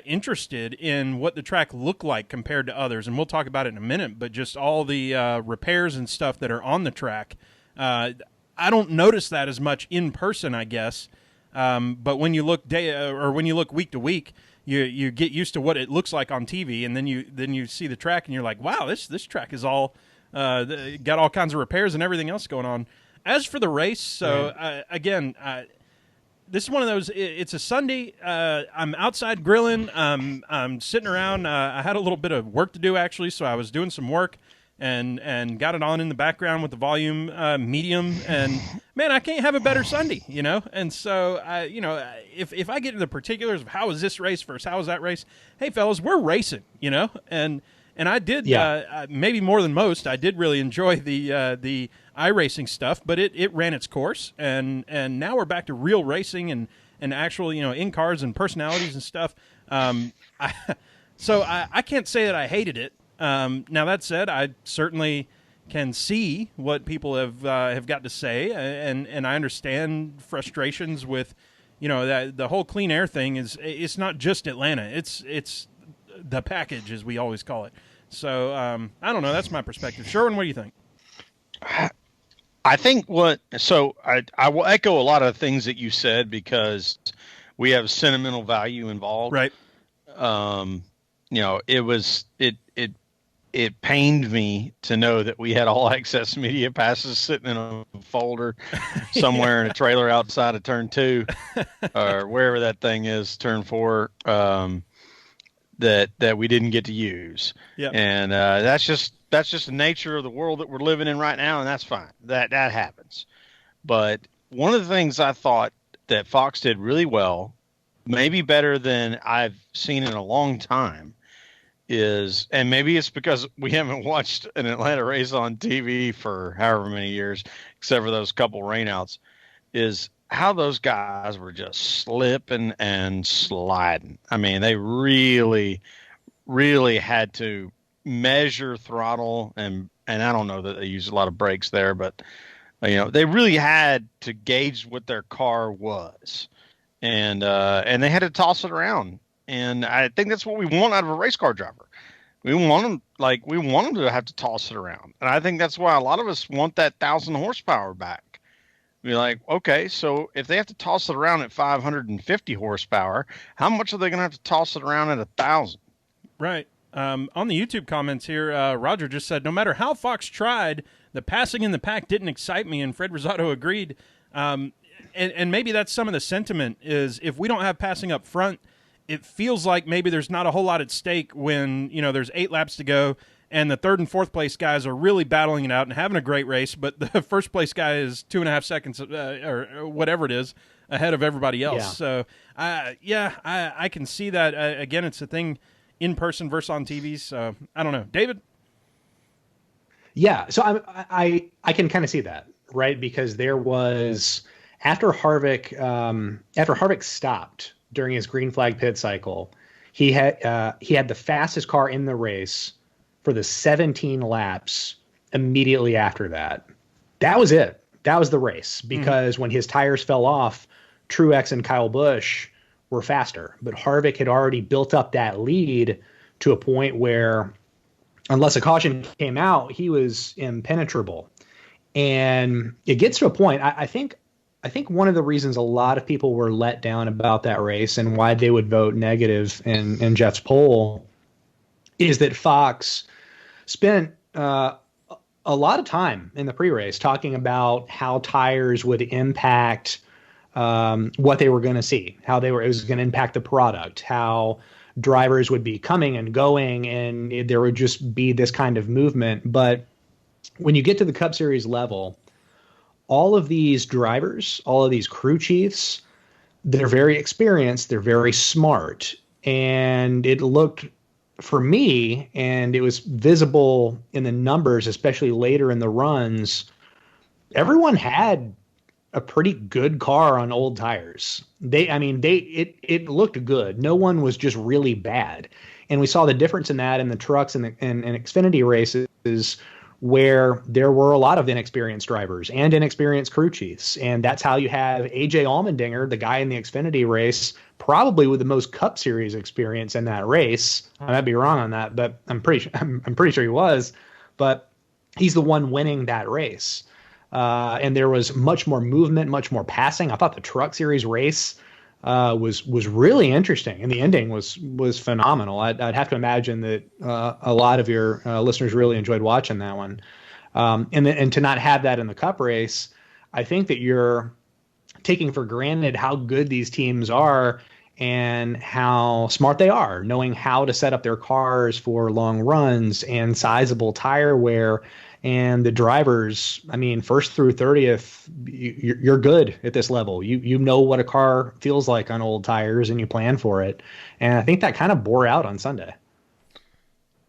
interested in what the track looked like compared to others, and we'll talk about it in a minute, but just all the repairs and stuff that are on the track. I don't notice that as much in person, I guess, but when you look when you look week to week, you get used to what it looks like on TV, and then you see the track, and you're like, wow, this track is all got all kinds of repairs and everything else going on. As for the race, again, this is one of those. It's a Sunday. I'm outside grilling. I'm sitting around. I had a little bit of work to do actually, so I was doing some work and got it on in the background with the volume medium. And man, I can't have a better Sunday, And so, if I get into the particulars of how was this race versus how was that race, hey fellas, we're racing, And I did, maybe more than most, I did really enjoy the iRacing stuff, but it ran its course, and now we're back to real racing and actual, in cars and personalities and stuff. So I can't say that I hated it. Now that said, I certainly can see what people have got to say, and I understand frustrations with, that the whole clean air thing it's not just Atlanta, it's the package, as we always call it. So I don't know. That's my perspective. Sherwin, what do you think? I think I will echo a lot of things that you said because we have sentimental value involved. Right. It pained me to know that we had All Access Media passes sitting in a folder somewhere in a trailer outside of turn 2 or wherever that thing is, turn 4. That we didn't get to use. Yeah. And that's just the nature of the world that we're living in right now, and that's fine. That happens. But one of the things I thought that Fox did really well, maybe better than I've seen in a long time, is, and maybe it's because we haven't watched an Atlanta race on TV for however many years, except for those couple rainouts, is how those guys were just slipping and sliding. I mean, they really, really had to measure throttle, and I don't know that they used a lot of brakes there, but they really had to gauge what their car was, and they had to toss it around. And I think that's what we want out of a race car driver. We want them to have to toss it around, and I think that's why a lot of us want that 1,000 horsepower back. Be like, okay, so if they have to toss it around at 550 horsepower, how much are they going to have to toss it around at 1,000? Right. On the YouTube comments here, Roger just said, no matter how Fox tried, the passing in the pack didn't excite me, and Fred Rosado agreed. And maybe that's some of the sentiment is if we don't have passing up front, it feels like maybe there's not a whole lot at stake when, there's 8 laps to go, and the 3rd and 4th place guys are really battling it out and having a great race, but the 1st place guy is 2.5 seconds or whatever it is ahead of everybody else. Yeah. So, I can see that. Again, it's a thing in person versus on TV. So I don't know, David. Yeah, so I can kind of see that, right? Because there was after Harvick stopped during his green flag pit cycle, he had the fastest car in the race for the 17 laps immediately after that. That was it. That was the race, because when his tires fell off, Truex and Kyle Busch were faster. But Harvick had already built up that lead to a point where, unless a caution came out, he was impenetrable. And it gets to a point, I think one of the reasons a lot of people were let down about that race and why they would vote negative in Jeff's poll is that Fox spent a lot of time in the pre-race talking about how tires would impact what they were going to see, it was going to impact the product, how drivers would be coming and going, and there would just be this kind of movement. But when you get to the Cup Series level, all of these drivers, all of these crew chiefs, they're very experienced, they're very smart, And it looked, for me, and it was visible in the numbers, especially later in the runs, everyone had a pretty good car on old tires. It looked good. No one was just really bad. And we saw the difference in that in the trucks and Xfinity races, where there were a lot of inexperienced drivers and inexperienced crew chiefs. And that's how you have AJ Allmendinger, the guy in the Xfinity race, probably with the most Cup Series experience in that race. I might be wrong on that, but I'm pretty sure he was. But he's the one winning that race. And there was much more movement, much more passing. I thought the Truck Series race was really interesting, and the ending was phenomenal. I'd have to imagine that a lot of your listeners really enjoyed watching that one. And to not have that in the Cup race, I think that you're taking for granted how good these teams are and how smart they are, knowing how to set up their cars for long runs and sizable tire wear. And the drivers, I mean, first through 30th, you're good at this level. You know what a car feels like on old tires, and you plan for it. And I think that kind of bore out on Sunday.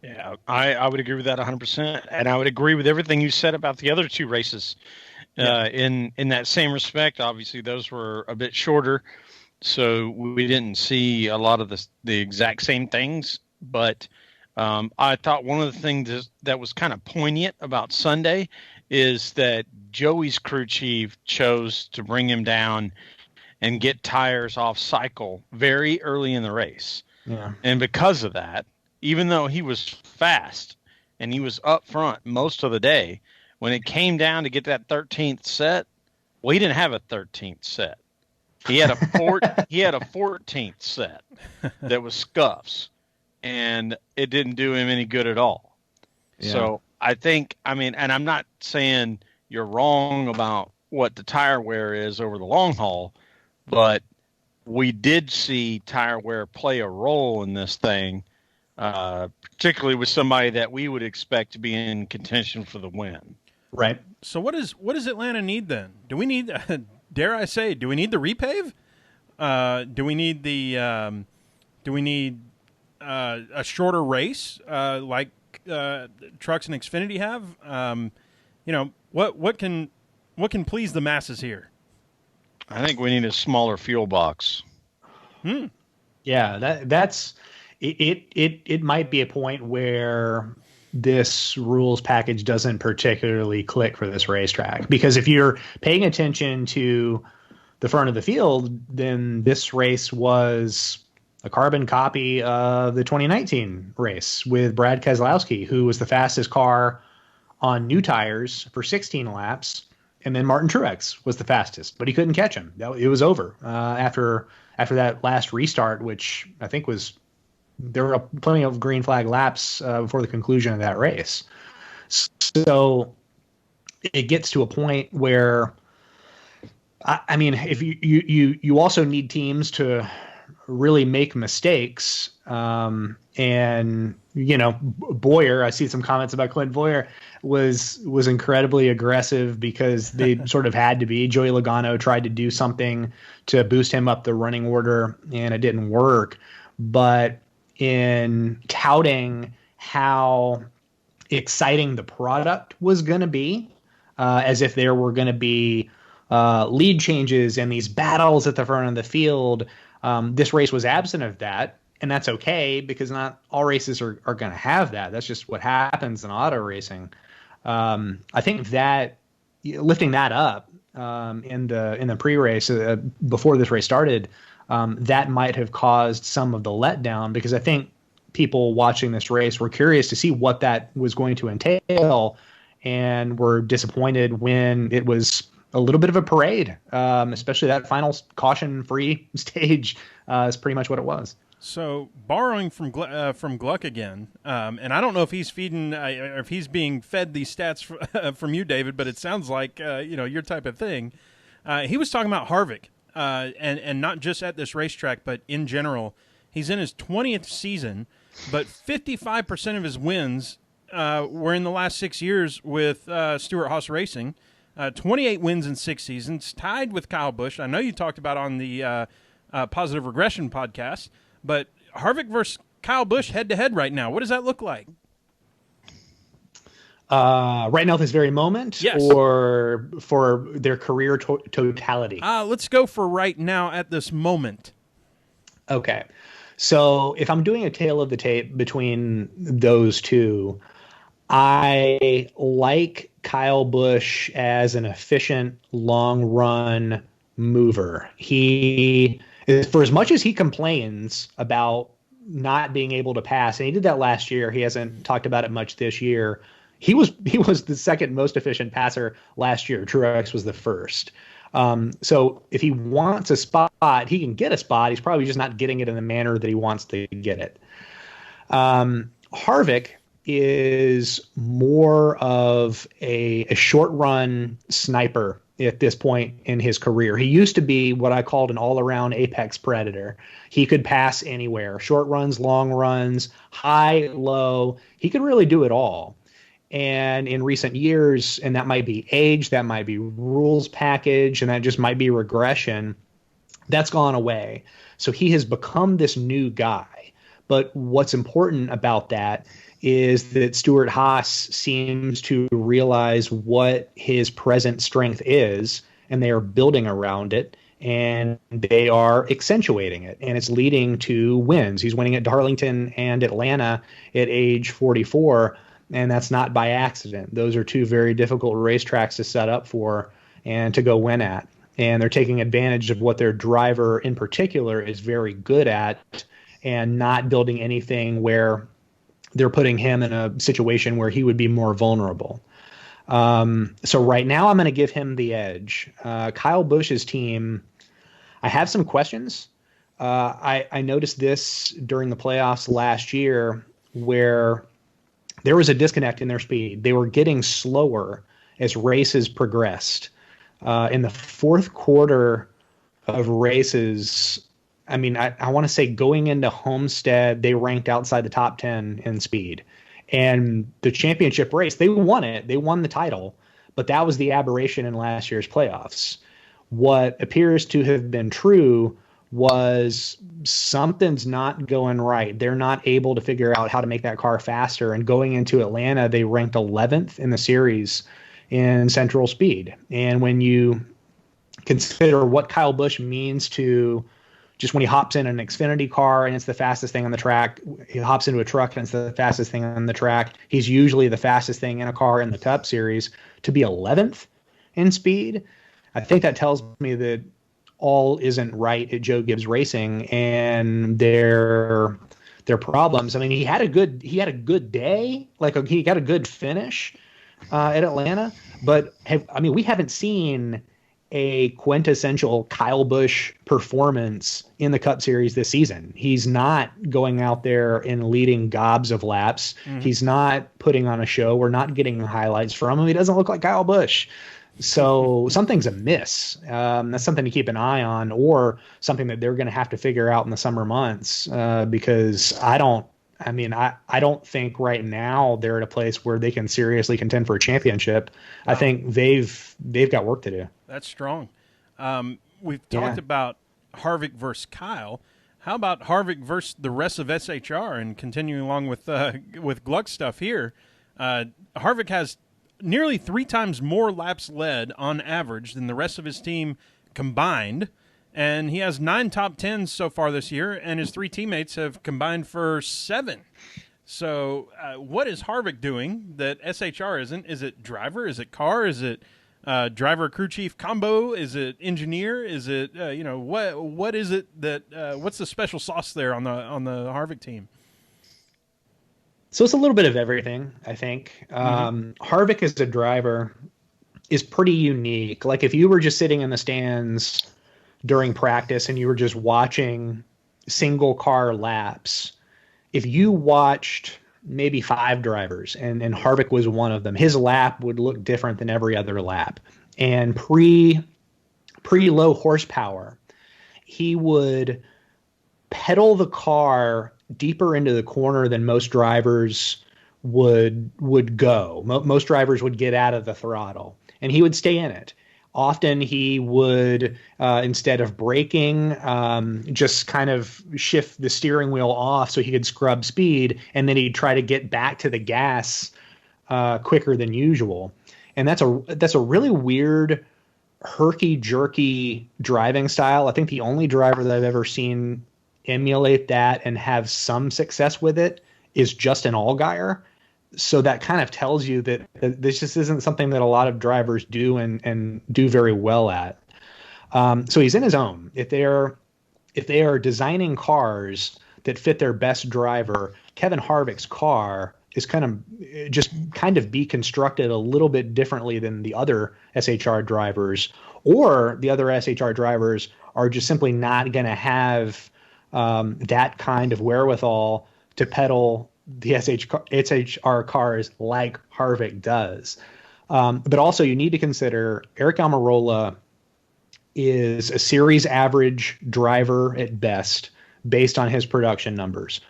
Yeah, I would agree with that 100%. And I would agree with everything you said about the other two races. In that same respect, obviously, those were a bit shorter, so we didn't see a lot of the exact same things. But I thought one of the things that was kind of poignant about Sunday is that Joey's crew chief chose to bring him down and get tires off cycle very early in the race. Yeah. And because of that, even though he was fast and he was up front most of the day, when it came down to get that 13th set, well, he didn't have a 13th set. He had a 14th set that was scuffs. And it didn't do him any good at all. Yeah. So I think, and I'm not saying you're wrong about what the tire wear is over the long haul, but we did see tire wear play a role in this thing, particularly with somebody that we would expect to be in contention for the win. Right. So what does Atlanta need then? Do we need, dare I say, do we need the repave? Do we need a shorter race like trucks and Xfinity have? What can please the masses here? I think we need a smaller fuel box. Yeah, that's it. It might be a point where this rules package doesn't particularly click for this racetrack, because if you're paying attention to the front of the field, then this race was a carbon copy of the 2019 race with Brad Keselowski, who was the fastest car on new tires for 16 laps. And then Martin Truex was the fastest, but he couldn't catch him. It was over after that last restart, which I think there were plenty of green flag laps before the conclusion of that race. So it gets to a point where, if you also need teams to really make mistakes. And Boyer, I see some comments about Clint Boyer, was incredibly aggressive because they sort of had to be. Joey Logano tried to do something to boost him up the running order, and it didn't work. But in touting how exciting the product was going to be, as if there were going to be lead changes and these battles at the front of the field, this race was absent of that. And that's okay, because not all races are going to have that. That's just what happens in auto racing. I think that lifting that up in the pre-race before this race started, that might have caused some of the letdown, because I think people watching this race were curious to see what that was going to entail, and were disappointed when it was a little bit of a parade, especially that final caution-free stage is pretty much what it was. So, borrowing from Gluck again, and I don't know if he's feeding or if he's being fed these stats from you, David, but it sounds like your type of thing. He was talking about Harvick, and not just at this racetrack, but in general. He's in his 20th season, but 55% of his wins were in the last 6 years with Stewart-Haas Racing. 28 wins in 6 seasons, tied with Kyle Busch. I know you talked about on the Positive Regression podcast. But Harvick versus Kyle Busch head-to-head right now. What does that look like? Right now, this very moment, yes. Or for their career totality? Let's go for right now at this moment. Okay. So if I'm doing a tail of the tape between those two, I like Kyle Busch as an efficient long-run mover. He, for as much as he complains about not being able to pass, and he did that last year, he hasn't talked about it much this year. He was the second most efficient passer last year. Truex was the first. So if he wants a spot, he can get a spot. He's probably just not getting it in the manner that he wants to get it. Harvick is more of a short run sniper at this point in his career. He used to be what I called an all-around apex predator. He could pass anywhere, short runs, long runs, high, low. He could really do it all. And in recent years, and that might be age, that might be rules package, and that just might be regression, that's gone away. So he has become this new guy. But what's important about that is that Stuart Haas seems to realize what his present strength is, and they are building around it, and they are accentuating it, and it's leading to wins. He's winning at Darlington and Atlanta at age 44, and that's not by accident. Those are two very difficult racetracks to set up for and to go win at. And they're taking advantage of what their driver in particular is very good at and not building anything where they're putting him in a situation where he would be more vulnerable. So right now I'm going to give him the edge. Kyle Busch's team, I have some questions. I noticed this during the playoffs last year where there was a disconnect in their speed. They were getting slower as races progressed. In the fourth quarter of races, I mean, I want to say going into Homestead, they ranked outside the top 10 in speed. And the championship race, they won it. They won the title. But that was the aberration in last year's playoffs. What appears to have been true was something's not going right. They're not able to figure out how to make that car faster. And going into Atlanta, they ranked 11th in the series in central speed. And when you consider what Kyle Busch means to just when he hops in an Xfinity car and it's the fastest thing on the track, he hops into a truck and it's the fastest thing on the track, he's usually the fastest thing in a car in the Cup Series. To be 11th in speed, I think that tells me that all isn't right at Joe Gibbs Racing and their problems. I mean, he had a good day, he got a good finish at Atlanta, but we haven't seen a quintessential Kyle Busch performance in the Cup Series this season. He's not going out there and leading gobs of laps. Mm-hmm. He's not putting on a show. We're not getting highlights from him. He doesn't look like Kyle Busch. So something's amiss. That's something to keep an eye on, or something that they're going to have to figure out in the summer months, because I don't think right now they're at a place where they can seriously contend for a championship. Wow. I think they've got work to do. That's strong. We've talked about Harvick versus Kyle. How about Harvick versus the rest of SHR? And continuing along with Gluck's stuff here, Harvick has nearly 3 times more laps led on average than the rest of his team combined. And he has 9 top 10s so far this year, and his 3 teammates have combined for 7. So what is Harvick doing that SHR isn't? Is it driver? Is it car? Is it driver crew chief combo? Is it engineer? Is it what is it that what's the special sauce there on the Harvick team? So it's a little bit of everything, I think. Harvick as a driver is pretty unique. Like if you were just sitting in the stands during practice and you were just watching single car laps, if you watched maybe 5 drivers and Harvick was one of them, his lap would look different than every other lap. And pre low horsepower, he would pedal the car deeper into the corner than most drivers would go. Most drivers would get out of the throttle, and he would stay in it. Often he would, instead of braking, just kind of shift the steering wheel off so he could scrub speed, and then he'd try to get back to the gas quicker than usual. And that's a really weird, herky-jerky driving style. I think the only driver that I've ever seen emulate that and have some success with it is Justin Allgaier. So that kind of tells you that this just isn't something that a lot of drivers do and do very well at. So he's in his own. If they are designing cars that fit their best driver, Kevin Harvick's car is kind of be constructed a little bit differently than the other SHR drivers, or the other SHR drivers are just simply not going to have that kind of wherewithal to pedal the SHR cars like Harvick does. But also you need to consider Eric Almirola is a series average driver at best based on his production numbers.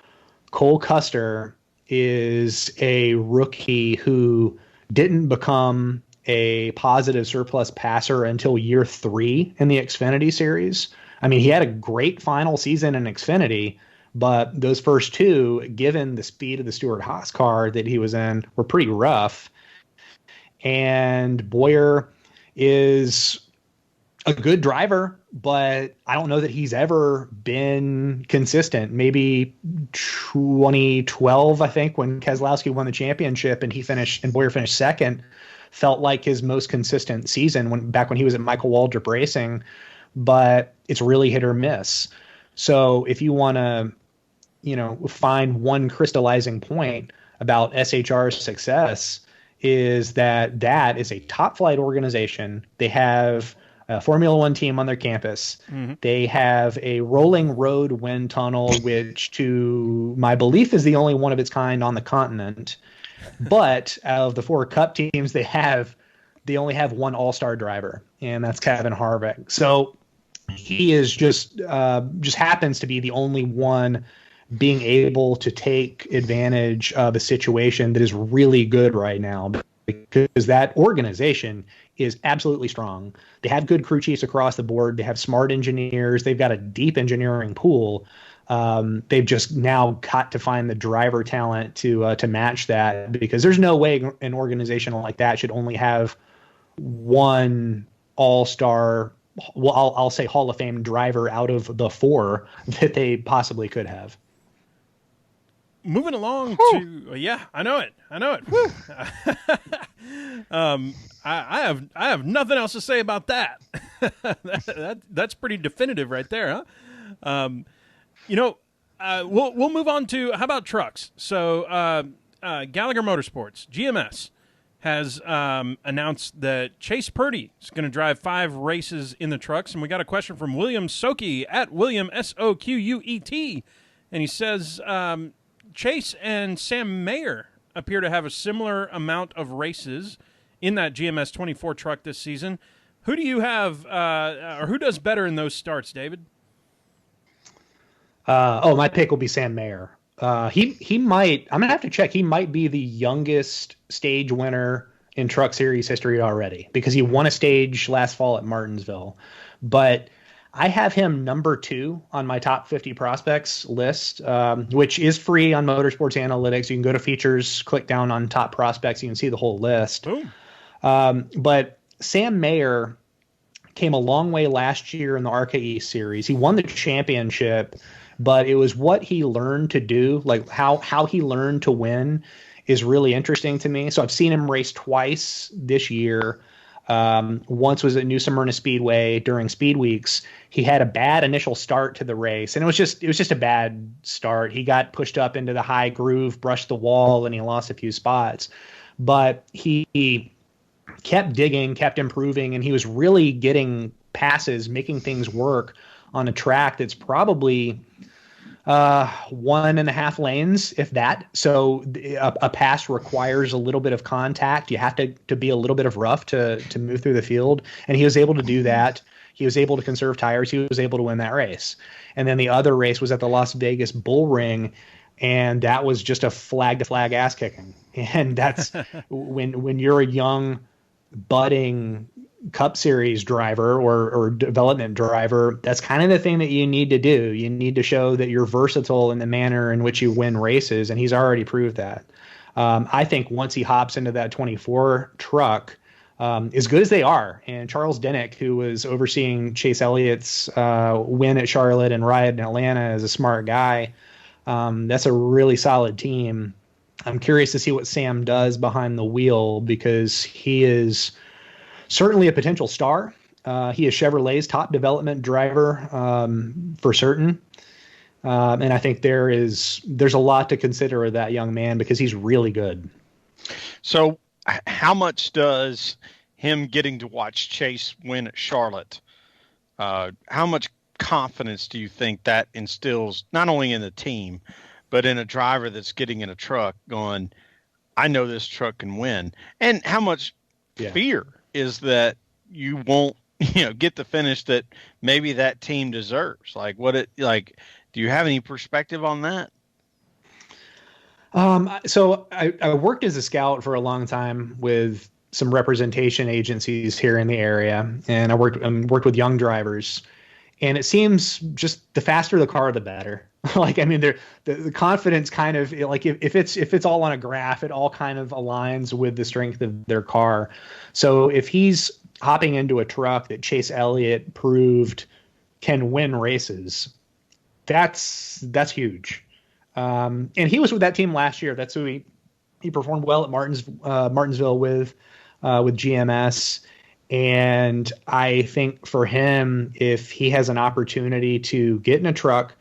Cole Custer is a rookie who didn't become a positive surplus passer until year 3 in the Xfinity series. I mean, he had a great final season in Xfinity, but those first 2, given the speed of the Stewart-Haas car that he was in, were pretty rough. And Bowyer is a good driver, but I don't know that he's ever been consistent. Maybe 2012, I think, when Keselowski won the championship and Bowyer finished second, felt like his most consistent season back when he was at Michael Waltrip Racing, but it's really hit or miss. So if you want to, find one crystallizing point about SHR's success, is that is a top flight organization. They have a Formula One team on their campus. Mm-hmm. They have a rolling road wind tunnel, which to my belief is the only one of its kind on the continent. But out of the 4 Cup teams they only have one all-star driver, and that's Kevin Harvick. So he is just happens to be the only one being able to take advantage of a situation that is really good right now, because that organization is absolutely strong. They have good crew chiefs across the board. They have smart engineers. They've got a deep engineering pool. They've just now got to find the driver talent to match that, because there's no way an organization like that should only have one all-star, well, I'll say Hall of Fame driver out of the 4 that they possibly could have. Moving along to I know it. I have nothing else to say about that. That's pretty definitive right there, huh? We'll move on to, how about trucks? So Gallagher Motorsports, GMS, has announced that Chase Purdy is going to drive 5 races in the trucks, and we got a question from William Soquet at William Soquet, and he says Chase and Sam Mayer appear to have a similar amount of races in that GMS 24 truck this season. Who do you have, or who does better in those starts, David? My pick will be Sam Mayer. He might, I'm going to have to check. He might be the youngest stage winner in Truck Series history already, because he won a stage last fall at Martinsville. But I have him number 2 on my top 50 prospects list, which is free on Motorsports Analytics. You can go to features, click down on top prospects. You can see the whole list. But Sam Mayer came a long way last year in the ARCA East Series. He won the championship, but it was what he learned to do, like how he learned to win is really interesting to me. So I've seen him race twice this year. Once was at New Smyrna Speedway during Speed Weeks. He had a bad initial start to the race, and it was just a bad start. He got pushed up into the high groove, brushed the wall, and he lost a few spots. But he kept digging, kept improving, and he was really getting passes, making things work on a track that's probably 1.5 lanes, if that. So a pass requires a little bit of contact. You have to be a little bit of rough to move through the field. And he was able to do that. He was able to conserve tires. He was able to win that race. And then the other race was at the Las Vegas Bull Ring, and that was just a flag to flag ass kicking. And that's when you're a young budding Cup Series driver or development driver, that's kind of the thing that you need to do. You need to show that you're versatile in the manner in which you win races, and he's already proved that. I think once he hops into that 24 truck, as good as they are, and Charles Dennick, who was overseeing Chase Elliott's win at Charlotte and ride in Atlanta, is a smart guy. That's a really solid team. I'm curious to see what Sam does behind the wheel, because he is certainly a potential star. He is Chevrolet's top development driver for certain. And I think there's a lot to consider with that young man, because he's really good. So how much does him getting to watch Chase win at Charlotte, how much confidence do you think that instills not only in the team, but in a driver that's getting in a truck going, I know this truck can win? And how much fear is that you won't, get the finish that maybe that team deserves? Do you have any perspective on that? So I worked as a scout for a long time with some representation agencies here in the area, and I worked with young drivers, and it seems just the faster the car, the better. The confidence kind of, like, if it's all on a graph, it all kind of aligns with the strength of their car. So if he's hopping into a truck that Chase Elliott proved can win races, that's huge. And he was with that team last year. That's who he performed well at Martinsville with GMS. And I think for him, if he has an opportunity to get in a truck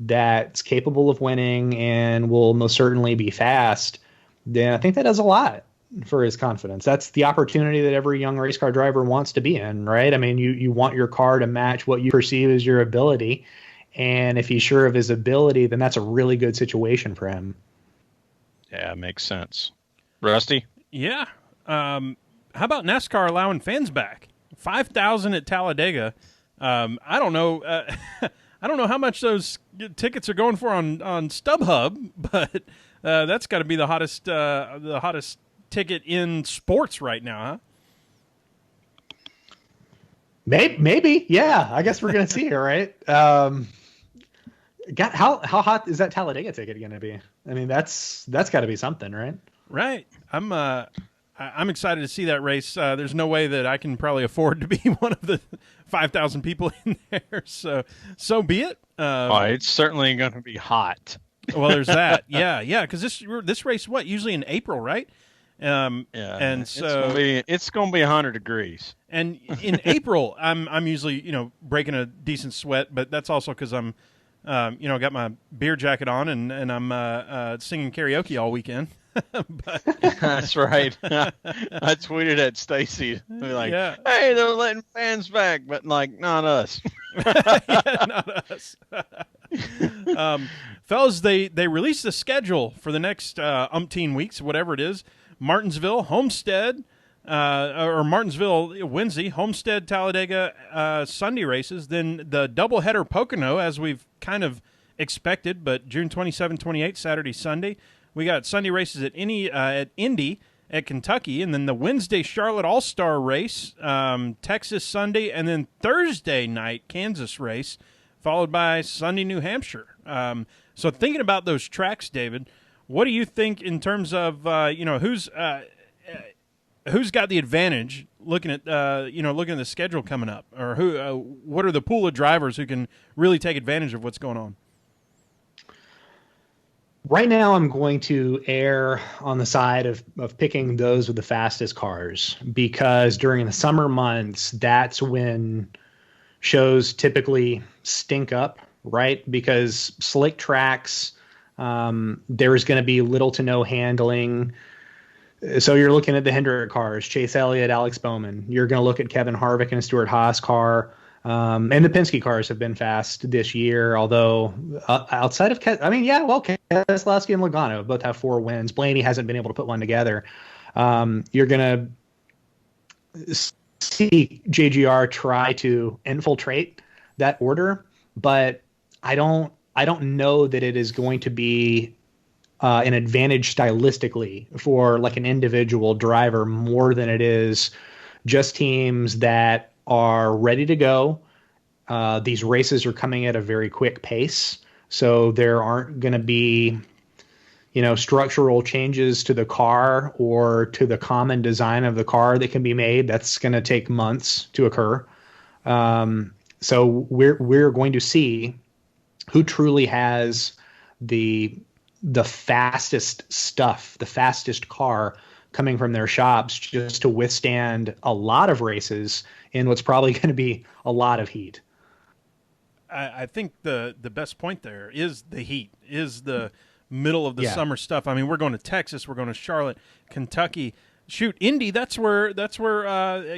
that's capable of winning and will most certainly be fast, then I think that does a lot for his confidence. That's the opportunity that every young race car driver wants to be in, right? I mean, you want your car to match what you perceive as your ability. And if he's sure of his ability, then that's a really good situation for him. Yeah, makes sense. Rusty? Yeah. How about NASCAR allowing fans back? 5,000 at Talladega. I don't know. I don't know how much those tickets are going for on StubHub, but that's got to be the hottest ticket in sports right now, huh? Maybe, yeah. I guess we're gonna see it, right? How hot is that Talladega ticket going to be? I mean, that's got to be something, right? Right. I'm excited to see that race. There's no way that I can probably afford to be one of the 5,000 people in there. So be it. It's certainly going to be hot. Well, there's that. Yeah. Because this race, usually in April, right? And so it's going to be 100 degrees. And in April, I'm usually breaking a decent sweat, but that's also because I'm got my beer jacket on and I'm singing karaoke all weekend. That's right. I tweeted at Stacy, like, hey, they're letting fans back, but not us. Not us. Fellas, they released the schedule for the next umpteen weeks, whatever it is. Martinsville, Homestead, or Martinsville Wednesday, Homestead, Talladega Sunday races, then the doubleheader Pocono, as we've kind of expected, but June 27, 28, Saturday, Sunday. We got Sunday races at Indy, at Kentucky, and then the Wednesday Charlotte All-Star race, Texas Sunday, and then Thursday night Kansas race, followed by Sunday New Hampshire. So thinking about those tracks, David, what do you think in terms of who's got the advantage looking at the schedule coming up, or what are the pool of drivers who can really take advantage of what's going on? Right now, I'm going to err on the side of picking those with the fastest cars, because during the summer months, that's when shows typically stink up, right? Because slick tracks, there's going to be little to no handling. So you're looking at the Hendrick cars, Chase Elliott, Alex Bowman. You're going to look at Kevin Harvick and a Stuart Haas car. And the Penske cars have been fast this year, although outside of Keselowski and Logano both have 4 wins. Blaney hasn't been able to put one together. You're going to see JGR try to infiltrate that order, but I don't know that it is going to be an advantage stylistically for like an individual driver more than it is just teams that are ready to go. These races are coming at a very quick pace, so there aren't going to be, structural changes to the car or to the common design of the car that can be made. That's going to take months to occur. So we're going to see who truly has the fastest stuff, the fastest car coming from their shops just to withstand a lot of races in what's probably going to be a lot of heat. I think the best point there is the heat, is the middle of the summer stuff. I mean, we're going to Texas, we're going to Charlotte, Kentucky. Shoot, Indy, that's where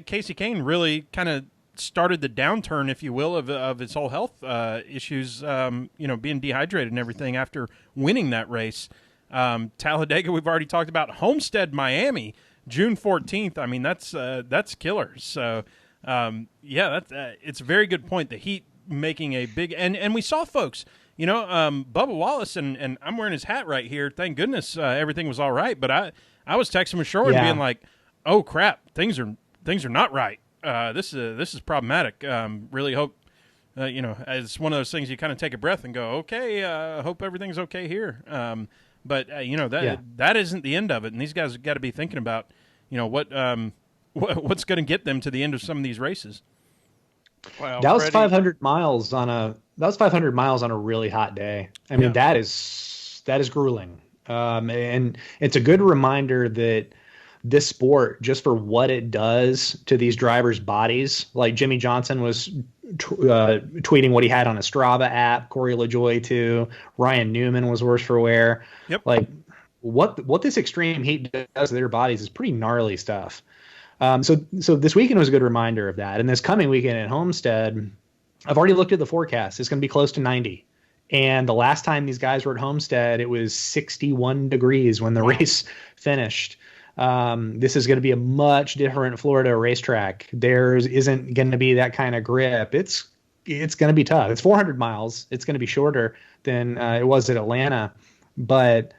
Casey Kane really kind of started the downturn, if you will, of his whole health issues, being dehydrated and everything after winning that race. Talladega, we've already talked about. Homestead, Miami, June 14th. I mean, that's killer. So, it's a very good point. The heat making a big – and we saw folks, Bubba Wallace, and I'm wearing his hat right here. Thank goodness everything was all right. But I was texting him ashore and being like, oh, crap, things are not right. This is problematic. Really hope, it's one of those things you kind of take a breath and go, okay, hope everything's okay here. But that isn't the end of it, and these guys have got to be thinking about, what's going to get them to the end of some of these races. Well, that was 500 miles on a really hot day. I mean, that is grueling. And it's a good reminder that this sport, just for what it does to these drivers' bodies, like Jimmy Johnson was tweeting what he had on a Strava app, Corey LaJoie too, Ryan Newman was worse for wear. Yep. Like what this extreme heat does to their bodies is pretty gnarly stuff. So this weekend was a good reminder of that. And this coming weekend at Homestead, I've already looked at the forecast. It's going to be close to 90. And the last time these guys were at Homestead, it was 61 degrees when the race finished. This is going to be a much different Florida racetrack. There isn't going to be that kind of grip. It's going to be tough. It's 400 miles. It's going to be shorter than it was at Atlanta, but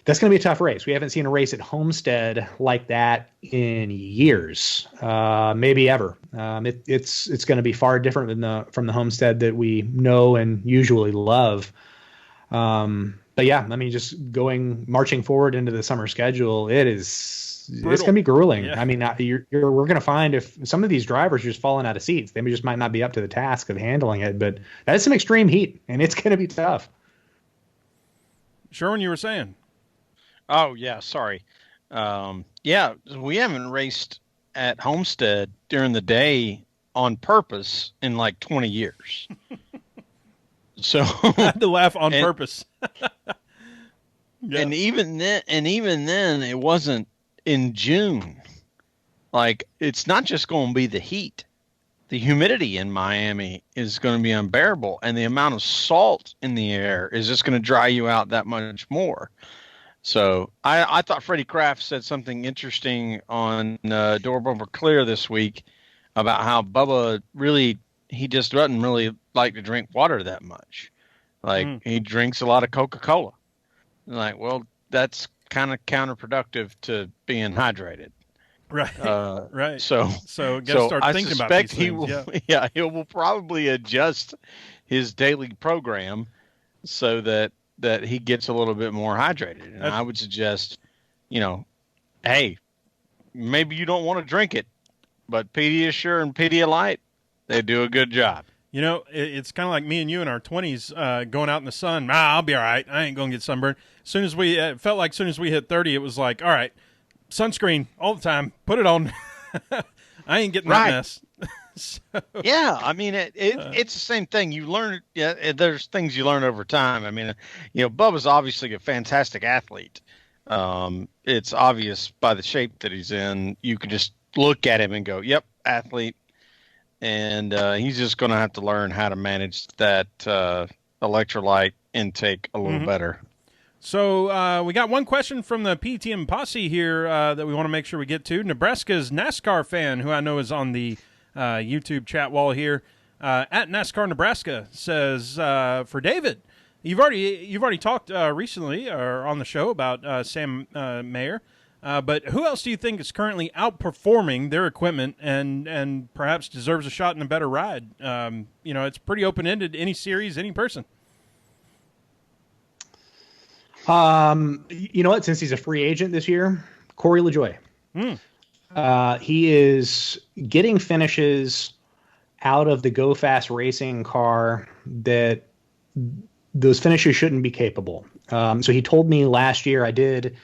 that's going to be a tough race. We haven't seen a race at Homestead like that in years, maybe ever. It's going to be far different from the Homestead that we know and usually love. But yeah, I mean, just marching forward into the summer schedule, it's going to be grueling. Yeah. I mean, we're going to find if some of these drivers are just falling out of seats, they just might not be up to the task of handling it, but that's some extreme heat and it's going to be tough. Sherwin, you were saying? Oh yeah. Sorry. We haven't raced at Homestead during the day on purpose in like 20 years. So I had to laugh on purpose. And even then, it wasn't in June. Like, it's not just going to be the heat. The humidity in Miami is going to be unbearable, and the amount of salt in the air is just going to dry you out that much more. So I thought Freddie Kraft said something interesting on Door Bumper Clear this week about how Bubba he just doesn't really like to drink water that much. Like, he drinks a lot of Coca-Cola. Like, well, that's kind of counterproductive to being hydrated. Right. Right. So got to start thinking about these things. He will probably adjust his daily program so that he gets a little bit more hydrated. And I would suggest, hey, maybe you don't want to drink it, but Pediasure and Pedialyte, they do a good job. It's kind of like me and you in our 20s going out in the sun. I'll be all right. I ain't going to get sunburned. As soon as we hit 30, it was like, all right, sunscreen all the time. Put it on. I ain't getting that mess. Yeah, I mean, it's the same thing. You learn. Yeah, there's things you learn over time. I mean, Bubba's obviously a fantastic athlete. It's obvious by the shape that he's in. You can just look at him and go, "Yep, athlete." And he's just going to have to learn how to manage that electrolyte intake a little better. So we got one question from the PTM Posse here that we want to make sure we get to. Nebraska's NASCAR fan, who I know is on the YouTube chat wall here, at NASCAR Nebraska, says for David, you've already talked recently or on the show about Sam Mayer. But who else do you think is currently outperforming their equipment and perhaps deserves a shot in a better ride? It's pretty open-ended. Any series, any person. You know what? Since he's a free agent this year, Corey LaJoie. He is getting finishes out of the Go Fast Racing car that those finishes shouldn't be capable. So he told me last year, I did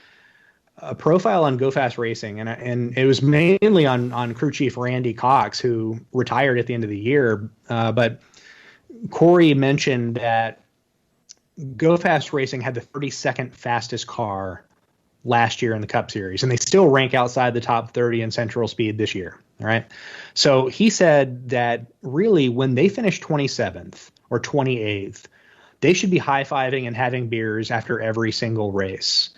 a profile on Go Fast Racing, and it was mainly on crew chief Randy Cox, who retired at the end of the year. But Corey mentioned that Go Fast Racing had the 32nd fastest car last year in the Cup Series, and they still rank outside the top 30 in Central Speed this year. All right. So he said that really when they finish 27th or 28th, they should be high-fiving and having beers after every single race.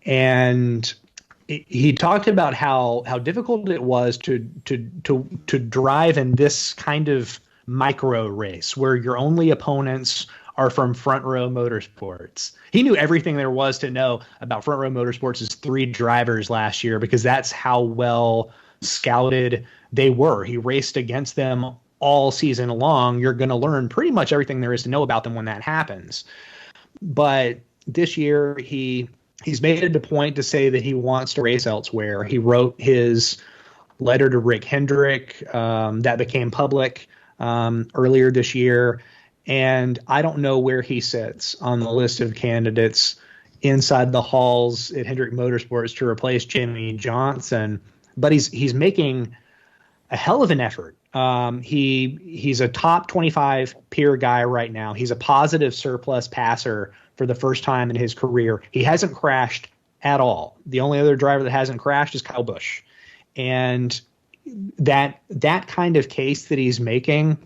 And he talked about how difficult it was to drive in this kind of micro race where your only opponents are from Front Row Motorsports. He knew everything there was to know about Front Row Motorsports' 3 drivers last year because that's how well scouted they were. He raced against them all season long. You're going to learn pretty much everything there is to know about them when that happens. But this year, he's made it a point to say that he wants to race elsewhere. He wrote his letter to Rick Hendrick that became public earlier this year. And I don't know where he sits on the list of candidates inside the halls at Hendrick Motorsports to replace Jimmy Johnson, but he's making a hell of an effort. He's a top 25 peer guy right now. He's a positive surplus passer for the first time in his career. He hasn't crashed at all. The only other driver that hasn't crashed is Kyle Busch. And that kind of case that he's making,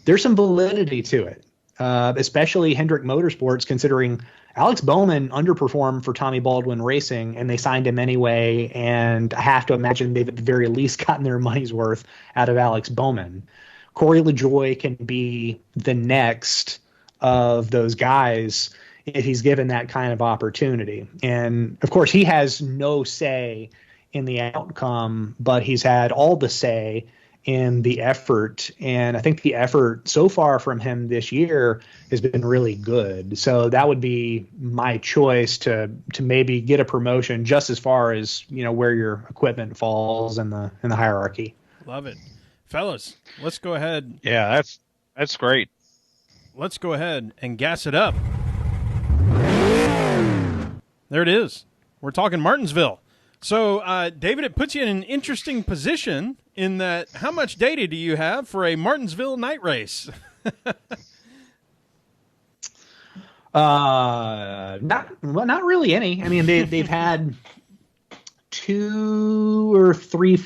there's some validity to it, especially Hendrick Motorsports, considering Alex Bowman underperformed for Tommy Baldwin Racing, and they signed him anyway. And I have to imagine they've at the very least gotten their money's worth out of Alex Bowman. Corey LaJoie can be the next of those guys if he's given that kind of opportunity. And, of course, he has no say in the outcome, but he's had all the say in the effort, and I think the effort so far from him this year has been really good. So that would be my choice to maybe get a promotion just as far as, where your equipment falls in the hierarchy. Love it. Fellas, let's go ahead. Yeah, that's great. Let's go ahead and gas it up. There it is. We're talking Martinsville. So, David, it puts you in an interesting position in that how much data do you have for a Martinsville night race? Not really any. I mean, they've had 2 or 3,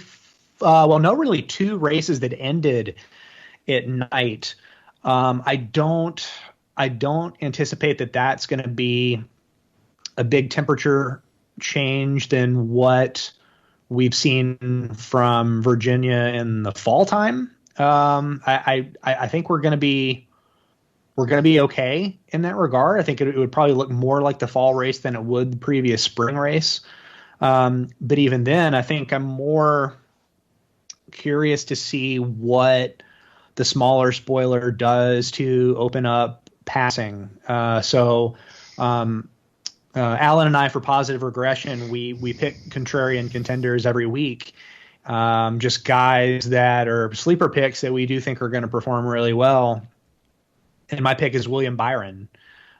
no, really 2 races that ended at night. I don't anticipate that that's going to be a big temperature change than what we've seen from Virginia in the fall time. I think we're going to be okay in that regard. I think it would probably look more like the fall race than it would the previous spring race. But even then, I think I'm more curious to see what the smaller spoiler does to open up passing. Alan and I, for Positive Regression, we pick contrarian contenders every week. Just guys that are sleeper picks that we do think are going to perform really well. And my pick is William Byron.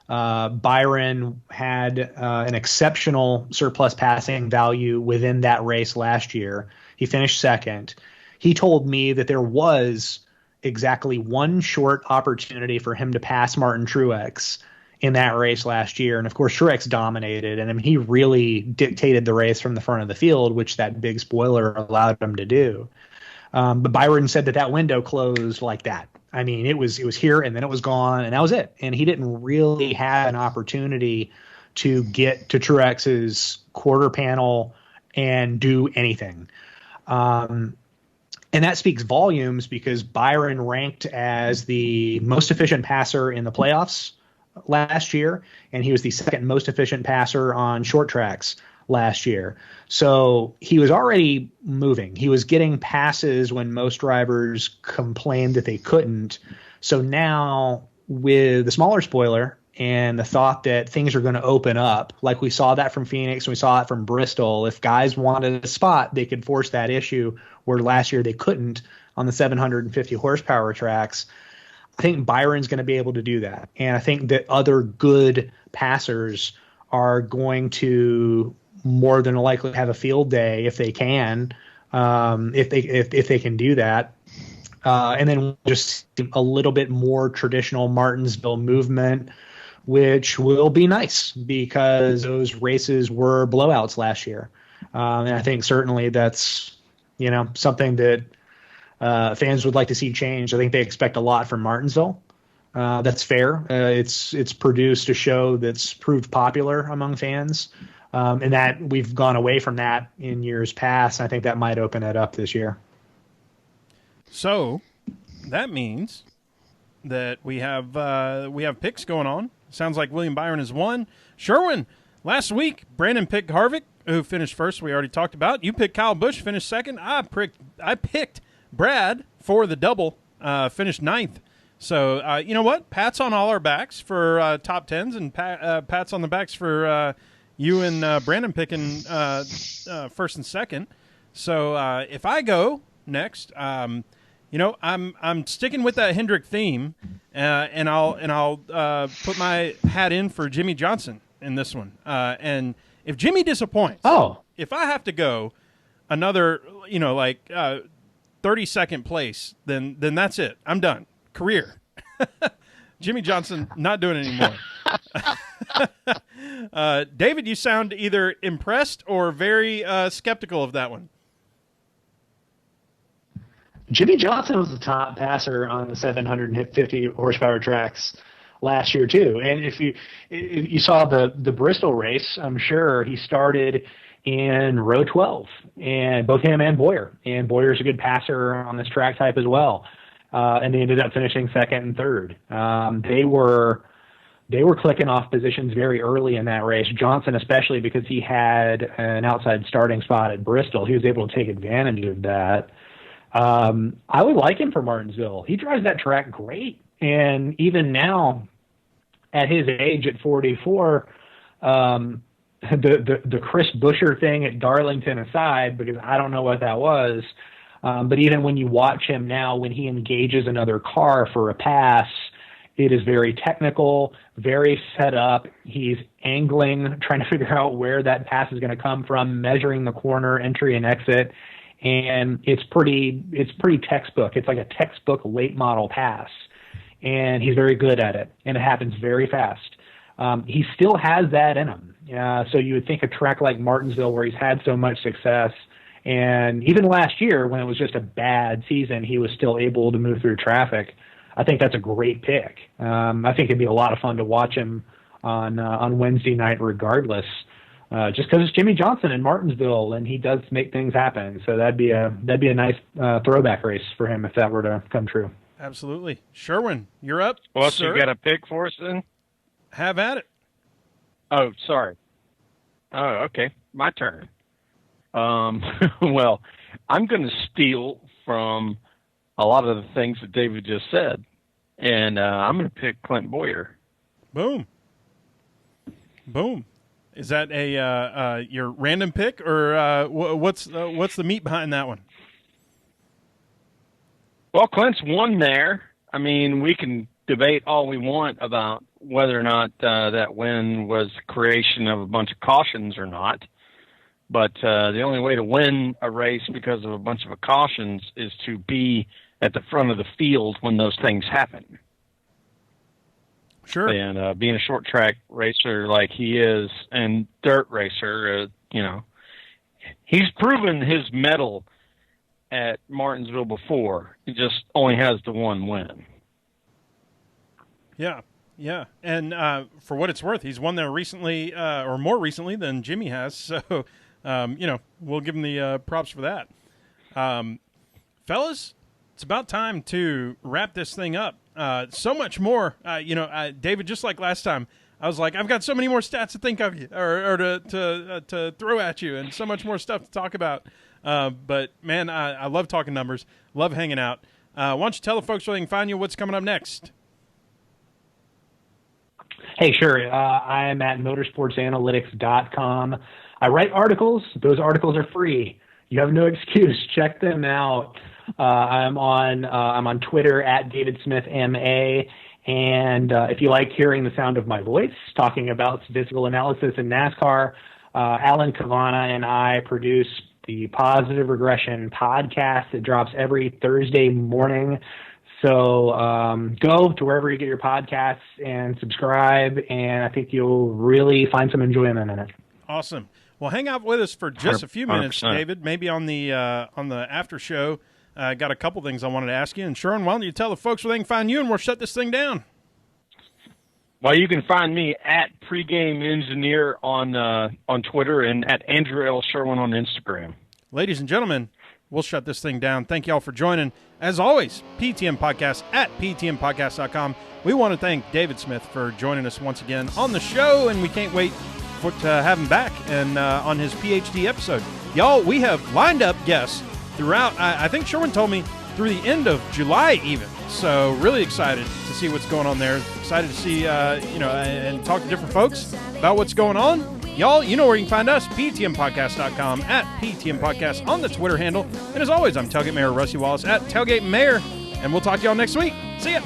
Byron had an exceptional surplus passing value within that race last year. He finished second. He told me that there was exactly one short opportunity for him to pass Martin Truex in that race last year. And of course, Truex dominated, and I mean, he really dictated the race from the front of the field, which that big spoiler allowed him to do. But Byron said that window closed like that. I mean, it was here and then it was gone and that was it. And he didn't really have an opportunity to get to Truex's quarter panel and do anything. And that speaks volumes because Byron ranked as the most efficient passer in the playoffs last year, and he was the second most efficient passer on short tracks last year. So he was already moving. He was getting passes when most drivers complained that they couldn't. So now with the smaller spoiler and the thought that things are going to open up, like we saw that from Phoenix and we saw it from Bristol, if guys wanted a spot, they could force that issue where last year they couldn't on the 750 horsepower tracks. I think Byron's going to be able to do that. And I think that other good passers are going to more than likely have a field day if they can, if they can do that. And then just a little bit more traditional Martinsville movement, which will be nice because those races were blowouts last year. And I think certainly that's, something that fans would like to see change. I think they expect a lot from Martinsville. That's fair. It's produced a show that's proved popular among fans, and that we've gone away from that in years past. I think that might open it up this year. So that means that we have picks going on. Sounds like William Byron has won. Sherwin, last week, Brandon picked Harvick, who finished first. We already talked about. You picked Kyle Busch, finished second. I picked Brad for the double, finished ninth. So, you know what? Pat's on all our backs for top tens, and Pat's on the backs for you and Brandon picking first and second. So, if I go next, I'm sticking with that Hendrick theme, and I'll put my hat in for Jimmy Johnson in this one. And if Jimmy disappoints, if I have to go another, 32nd place, then that's it. I'm done. Career. Jimmy Johnson not doing it anymore. David, you sound either impressed or very skeptical of that one. Jimmy Johnson was the top passer on the 750 horsepower tracks last year too. And if you saw the Bristol race, I'm sure he started in row 12, and both him and Boyer. And Boyer's a good passer on this track type as well. And they ended up finishing second and third. They were clicking off positions very early in that race. Johnson, especially because he had an outside starting spot at Bristol, he was able to take advantage of that. I would like him for Martinsville. He drives that track great. And even now, at his age at 44, the Chris Buescher thing at Darlington aside, because I don't know what that was, but even when you watch him now, when he engages another car for a pass, it is very technical, very set up. He's angling, trying to figure out where that pass is going to come from, measuring the corner, entry and exit. And it's pretty textbook. It's like a textbook late model pass. And he's very good at it. And it happens very fast. He still has that in him. So you would think a track like Martinsville, where he's had so much success, and even last year when it was just a bad season, he was still able to move through traffic. I think that's a great pick. I think it'd be a lot of fun to watch him on Wednesday night regardless, just because it's Jimmy Johnson in Martinsville, and he does make things happen. So that'd be a nice throwback race for him if that were to come true. Absolutely. Sherwin, you're up. Well, sir. so you got a pick for us then? Have at it. Oh, sorry. Oh, okay. My turn. Well, I'm going to steal from a lot of the things that David just said, and I'm going to pick Clint Boyer. Boom. Boom. Is that a your random pick, or what's the meat behind that one? Well, Clint's won there. I mean, we can debate all we want about whether or not that win was creation of a bunch of cautions or not. But the only way to win a race because of a bunch of cautions is to be at the front of the field when those things happen. Sure. And being a short track racer like he is, and dirt racer, he's proven his mettle at Martinsville before. He just only has the one win. Yeah. Yeah. And for what it's worth, he's won there recently, or more recently than Jimmy has. So, we'll give him the props for that. Fellas, it's about time to wrap this thing up. So much more. David, just like last time, I was like, I've got so many more stats to think of you, or to throw at you, and so much more stuff to talk about. But man, I love talking numbers, love hanging out. Why don't you tell the folks where they can find you? What's coming up next? Hey, sure. I'm at motorsportsanalytics.com. I write articles. Those articles are free. You have no excuse. Check them out. I'm on Twitter at David Smith MA. And if you like hearing the sound of my voice talking about statistical analysis in NASCAR, Alan Cavana and I produce the Positive Regression podcast. It drops every Thursday morning. So go to wherever you get your podcasts and subscribe, and I think you'll really find some enjoyment in it. Awesome. Well, hang out with us for just a few minutes, 100%. David. Maybe on the after show. Got a couple things I wanted to ask you. And Sharon, why don't you tell the folks where they can find you, and we'll shut this thing down. Well, you can find me at Pregame Engineer on Twitter and at Andrew L. Sherwin on Instagram. Ladies and gentlemen, we'll shut this thing down. Thank you all for joining. As always, PTM Podcast at ptmpodcast.com. We want to thank David Smith for joining us once again on the show, and we can't wait to have him back and on his PhD episode. Y'all, we have lined up guests throughout, I think Sherwin told me, through the end of July even. So really excited to see what's going on there. Excited to see, and talk to different folks about what's going on. Y'all, you know where you can find us, ptmpodcast.com, at ptmpodcast on the Twitter handle. And as always, I'm Tailgate Mayor Rusty Wallace at Tailgate Mayor, and we'll talk to y'all next week. See ya.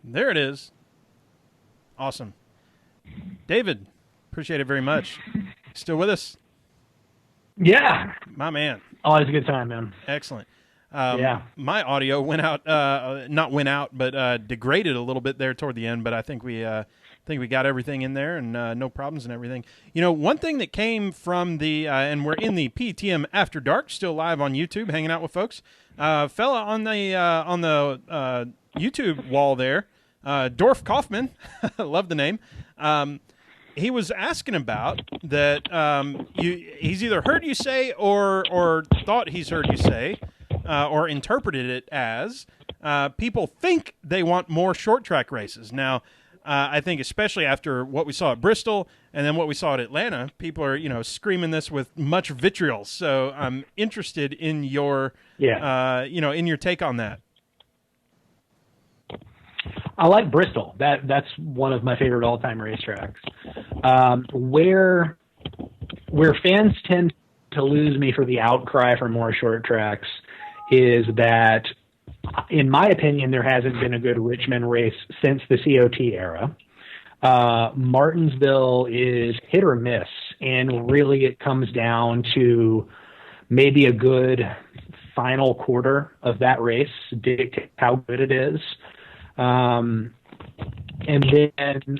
There it is. Awesome. David, appreciate it very much. Still with us? Yeah. My man. Always a good time, man. Excellent. Yeah. My audio went out, not went out, but degraded a little bit there toward the end, but I think we got everything in there and no problems and everything. You know, one thing that came from the, and we're in the PTM After Dark, still live on YouTube, hanging out with folks. Fella on the YouTube wall there, Dorf Kaufman, love the name. He was asking about that. He's either heard you say or thought he's heard you say, or interpreted it as people think they want more short track races. Now, I think especially after what we saw at Bristol and then what we saw at Atlanta, people are screaming this with much vitriol. So I'm interested in your in your take on that. I like Bristol. That's one of my favorite all-time racetracks. Where fans tend to lose me for the outcry for more short tracks is that, in my opinion, there hasn't been a good Richmond race since the COT era. Martinsville is hit or miss, and really it comes down to maybe a good final quarter of that race dictates how good it is. And then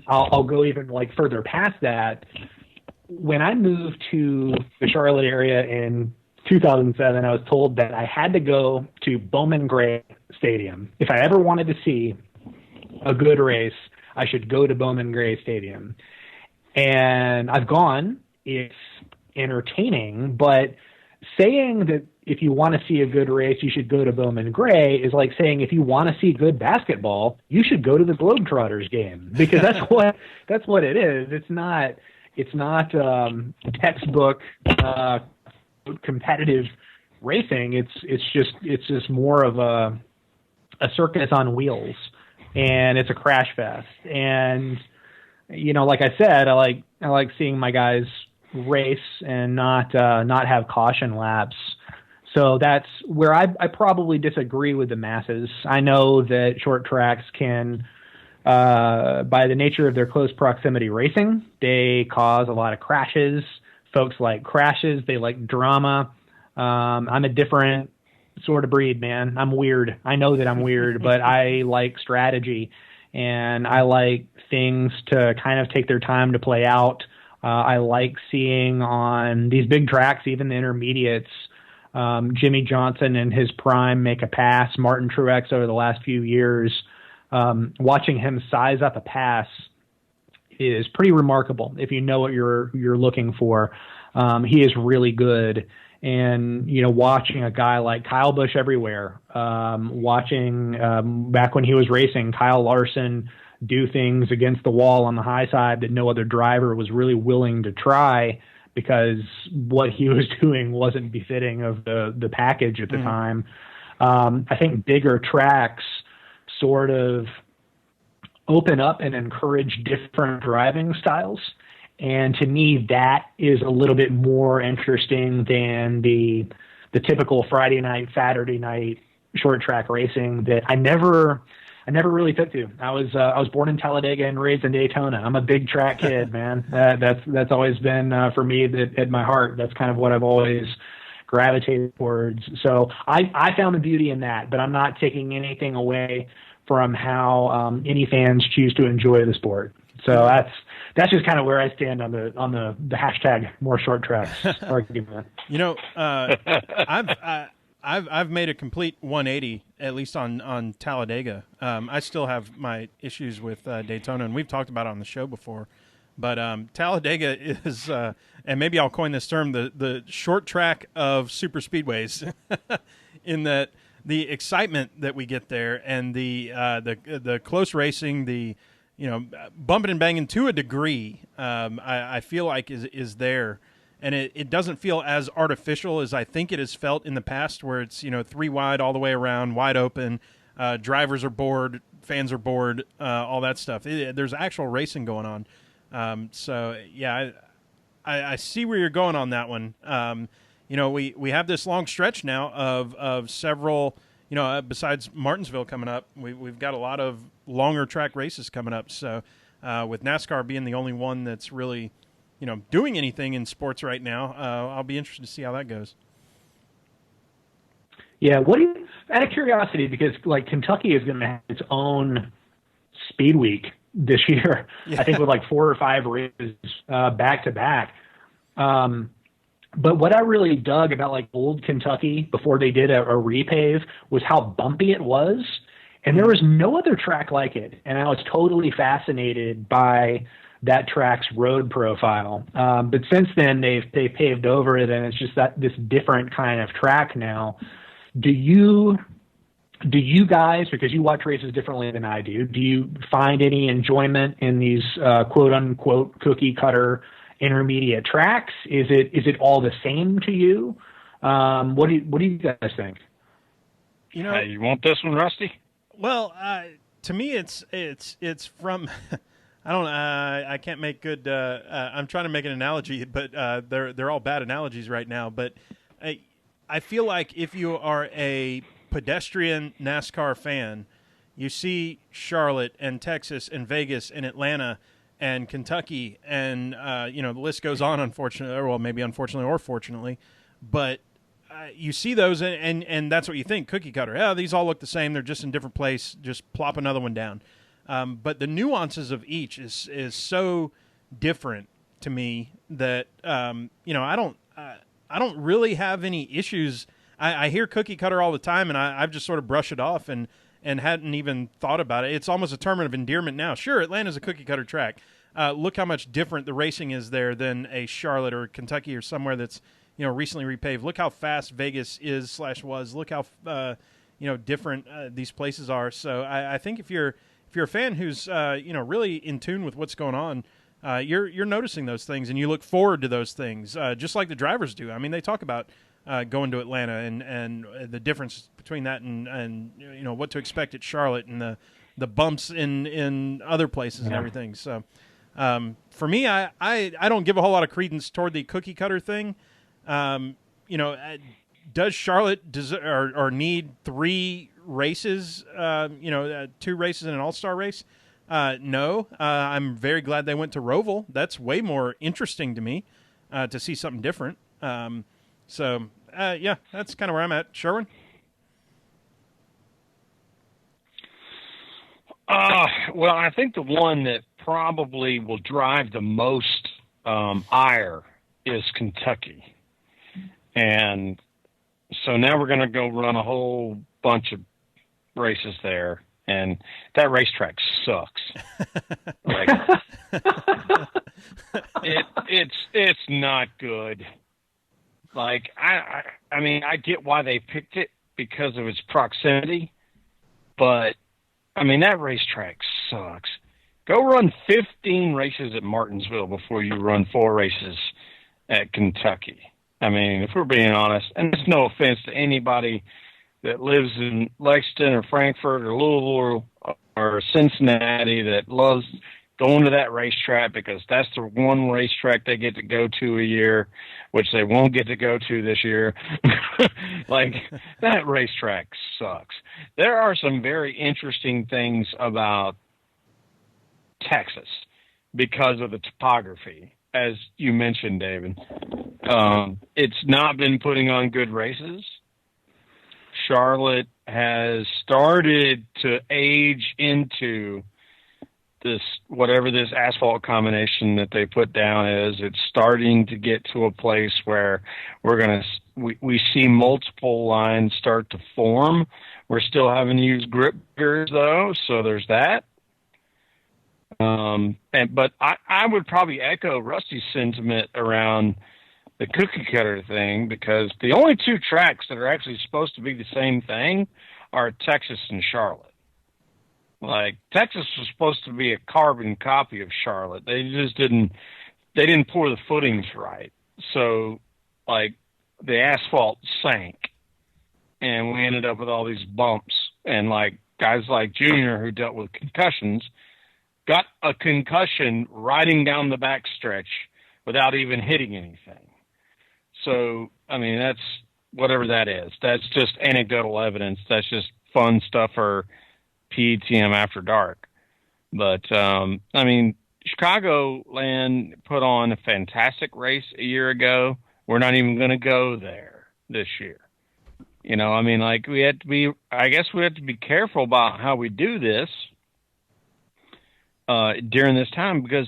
I'll go even further past that. When I moved to the Charlotte area in 2007, I was told that I had to go to Bowman Gray Stadium. If I ever wanted to see a good race, I should go to Bowman Gray Stadium. And I've gone. It's entertaining, but saying that if you want to see a good race, you should go to Bowman Gray is like saying if you want to see good basketball, you should go to the Globetrotters game, because that's what it is. It's not textbook competitive racing. It's just more of a circus on wheels, and it's a crash fest. And like I said, I like seeing my guys race and not have caution laps. So that's where I probably disagree with the masses. I know that short tracks can by the nature of their close proximity racing, they cause a lot of crashes. Folks like crashes. They like drama. I'm a different sort of breed, man. I'm weird. I know that I'm weird, but I like strategy, and I like things to kind of take their time to play out. I like seeing on these big tracks, even the intermediates, Jimmy Johnson in his prime make a pass, Martin Truex over the last few years. Watching him size up a pass is pretty remarkable if you know what you're looking for. He is really good. And, watching a guy like Kyle Busch everywhere, watching back when he was racing, Kyle Larson do things against the wall on the high side that no other driver was really willing to try because what he was doing wasn't befitting of the package at the time. I think bigger tracks sort of open up and encourage different driving styles. And to me, that is a little bit more interesting than the typical Friday night, Saturday night short track racing that I never really took to. I was born in Talladega and raised in Daytona. I'm a big track kid, man. That's always been for me at my heart. That's kind of what I've always gravitated towards. So I found the beauty in that, but I'm not taking anything away from how any fans choose to enjoy the sport. So that's just kind of where I stand on the hashtag more short tracks argument. I've made a complete 180, at least on Talladega. I still have my issues with Daytona, and we've talked about it on the show before. But Talladega is, and maybe I'll coin this term, the short track of super speedways, in that the excitement that we get there and the close racing, the bumping and banging to a degree, I feel like is there. And it doesn't feel as artificial as I think it has felt in the past, where it's 3 wide all the way around, wide open. Drivers are bored, fans are bored, all that stuff. There's actual racing going on. So yeah, I see where you're going on that one. We have this long stretch now of several. Besides Martinsville coming up, we've got a lot of longer track races coming up. So with NASCAR being the only one that's really doing anything in sports right now, I'll be interested to see how that goes. Yeah, out of curiosity, because like Kentucky is going to have its own speed week this year, I think with like 4 or 5 races back to back. But what I really dug about like old Kentucky before they did a repave was how bumpy it was. And there was no other track like it. And I was totally fascinated by that track's road profile. But since then they paved over it, and it's just this different kind of track now. Do you guys, because you watch races differently than I do you find any enjoyment in these quote unquote cookie cutter intermediate tracks? Is it all the same to you? What do you guys think? You want this one, Rusty? Well, to me, it's from. I can't make good. I'm trying to make an analogy, but they're all bad analogies right now. But I feel like if you are a pedestrian NASCAR fan, you see Charlotte and Texas and Vegas and Atlanta and Kentucky, and the list goes on. Unfortunately, or well, maybe unfortunately or fortunately, but you see those, and that's what you think. Cookie cutter. Yeah, these all look the same. They're just in different place. Just plop another one down. But the nuances of each is so different to me that I don't really have any issues. I hear cookie cutter all the time, and I've just sort of brushed it off and hadn't even thought about it. It's almost a term of endearment now. Sure, Atlanta's a cookie cutter track. Look how much different the racing is there than a Charlotte or Kentucky or somewhere that's recently repaved. Look how fast Vegas was. Look how different these places are. So I think if you're a fan who's really in tune with what's going on, you're noticing those things, and you look forward to those things, just like the drivers do. I mean, they talk about going to Atlanta and the difference between that and what to expect at Charlotte and the bumps in other places and everything. So for me, I don't give a whole lot of credence toward the cookie cutter thing. Does Charlotte or need 3 races? 2 races in an all-star race? No, I'm very glad they went to Roval. That's way more interesting to me to see something different. Yeah, that's kind of where I'm at. Sherwin? Well, I think the one that probably will drive the most ire is Kentucky. And so now we're going to go run a whole bunch of races there. And that racetrack sucks. Like, it's not good. Like, I mean, I get why they picked it because of its proximity, but I mean, that racetrack sucks. Go run 15 races at Martinsville before you run 4 races at Kentucky. I mean, if we're being honest, and it's no offense to anybody that lives in Lexington or Frankfort or Louisville or Cincinnati that loves going to that racetrack because that's the one racetrack they get to go to a year, which they won't get to go to this year. Like, that racetrack sucks. There are some very interesting things about Texas because of the topography, as you mentioned, David. It's not been putting on good races. Charlotte has started to age into this, whatever this asphalt combination that they put down is. It's starting to get to a place where we see multiple lines start to form. We're still having to use grip gears though, so there's that. But I would probably echo Rusty's sentiment around the cookie cutter thing, because the only 2 tracks that are actually supposed to be the same thing are Texas and Charlotte. Like, Texas was supposed to be a carbon copy of Charlotte. They just didn't pour the footings right. So, like, the asphalt sank and we ended up with all these bumps, and like guys like Junior, who dealt with concussions, got a concussion riding down the backstretch without even hitting anything. So, I mean, that's whatever that is. That's just anecdotal evidence. That's just fun stuff for PTM after dark. But, I mean, Chicagoland put on a fantastic race a year ago. We're not even going to go there this year. You know, I mean, like, I guess we have to be careful about how we do this during this time, because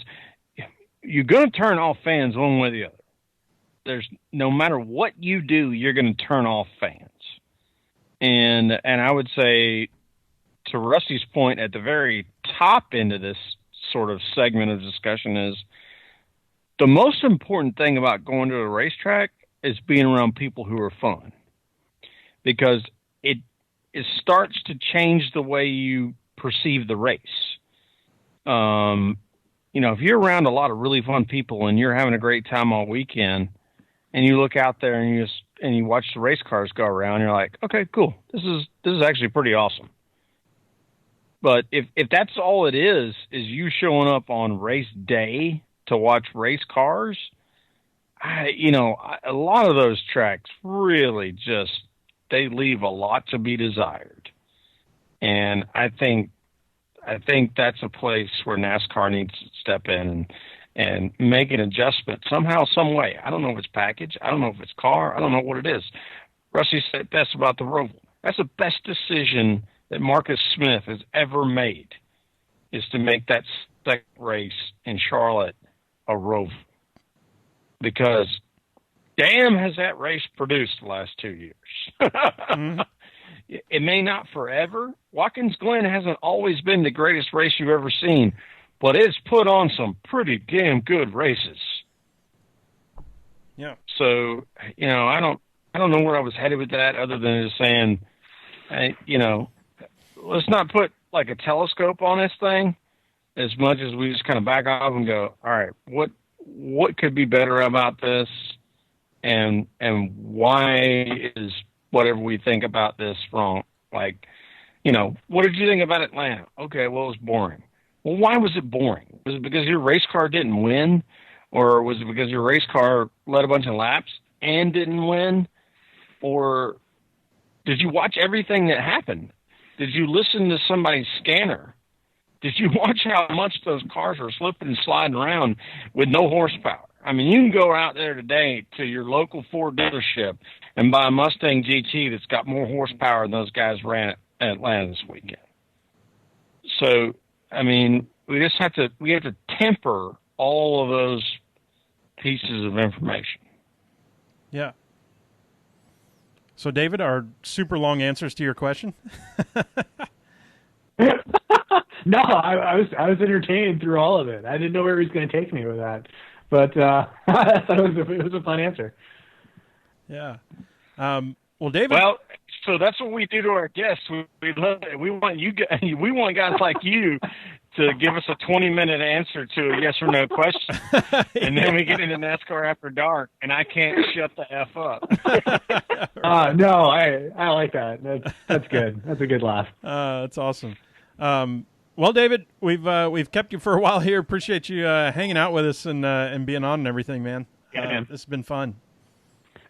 you're going to turn off fans one way or the other. No matter what you do, you're going to turn off fans. And I would say, to Rusty's point at the very top end of this sort of segment of discussion, is the most important thing about going to a racetrack is being around people who are fun, because it starts to change the way you perceive the race. You know, if you're around a lot of really fun people and you're having a great time all weekend, and you look out there and you watch the race cars go around, you're like, okay, cool. This is actually pretty awesome. But if that's all it is you showing up on race day to watch race cars, a lot of those tracks really just, they leave a lot to be desired. And I think that's a place where NASCAR needs to step in and make an adjustment somehow, some way. I don't know if it's package. I don't know if it's car. I don't know what it is. Rusty said best about the Roval. That's the best decision that Marcus Smith has ever made, is to make that second race in Charlotte a Roval. Because damn, has that race produced the last 2 years. Mm-hmm. It may not forever. Watkins Glen hasn't always been the greatest race you've ever seen, but it's put on some pretty damn good races. Yeah. So, I don't know where I was headed with that, other than just saying, let's not put like a telescope on this thing as much as we just kind of back off and go, all right, what could be better about this? And why is whatever we think about this wrong? Like, what did you think about Atlanta? Okay, well, it was boring. Well, why was it boring? Was it because your race car didn't win? Or was it because your race car led a bunch of laps and didn't win? Or did you watch everything that happened? Did you listen to somebody's scanner did you watch how much those cars were slipping and sliding around with no horsepower? I mean, you can go out there today to your local Ford dealership and buy a Mustang GT that's got more horsepower than those guys ran at Atlanta this weekend. So, I mean, we have to temper all of those pieces of information. Yeah. So, David, our super long answers to your question? No, I was entertained through all of it. I didn't know where he was going to take me with that, but I thought it was a fun answer. Yeah. Well, David. Well, so that's what we do to our guests. We love it. We want you. We want guys like you to give us a 20-minute answer to a yes or no question, and then we get into NASCAR After Dark, and I can't shut the F up. No, I like that. That's good. That's a good laugh. That's awesome. Well, David, we've kept you for a while here. Appreciate you hanging out with us and being on and everything, man. Yeah, this has been fun.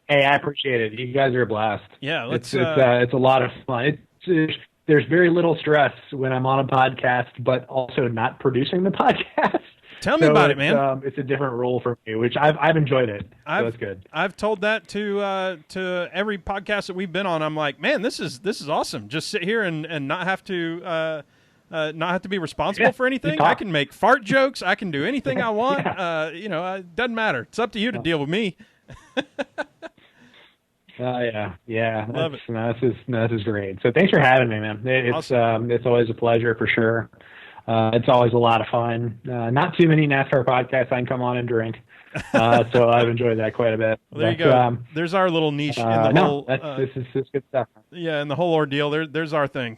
Hey, I appreciate it. You guys are a blast. Yeah, it's a lot of fun. There's very little stress when I'm on a podcast, but also not producing the podcast. Tell me about it, man. It's a different role for me, which I've enjoyed it. So that's good. I've told that to every podcast that we've been on. I'm like, man, this is awesome. Just sit here and not have to be responsible for anything. I can make fart jokes. I can do anything I want. It doesn't matter. It's up to you to deal with me. Yeah. Love it. This is great. So thanks for having me, man. It's always a pleasure for sure. It's always a lot of fun. Not too many NASCAR podcasts I can come on and drink. So I've enjoyed that quite a bit. Well, there you go. There's our little niche in the whole. This is good stuff. Yeah, in the whole ordeal, there's our thing.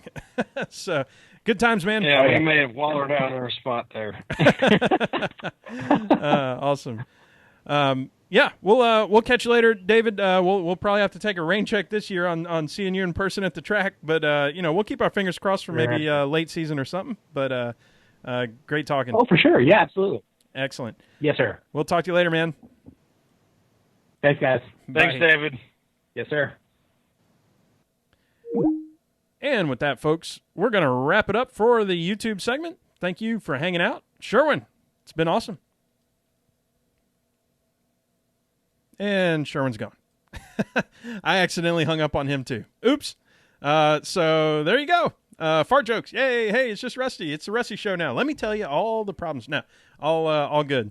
So good times, man. Yeah, we may have wallowed out our spot there. Awesome. Yeah, we'll catch you later, David. We'll probably have to take a rain check this year on seeing you in person at the track, but we'll keep our fingers crossed for maybe late season or something. But great talking. Oh, for sure. Yeah, absolutely. Excellent. Yes, sir. We'll talk to you later, man. Thanks, guys. Thanks, Bye. David. Yes, sir. And with that, folks, we're going to wrap it up for the YouTube segment. Thank you for hanging out. Sherwin, it's been awesome. And Sherwin's gone. I accidentally hung up on him too. Oops. So there you go. Fart jokes. Yay. Hey, it's just Rusty. It's the Rusty show now. Let me tell you all the problems. No, all good.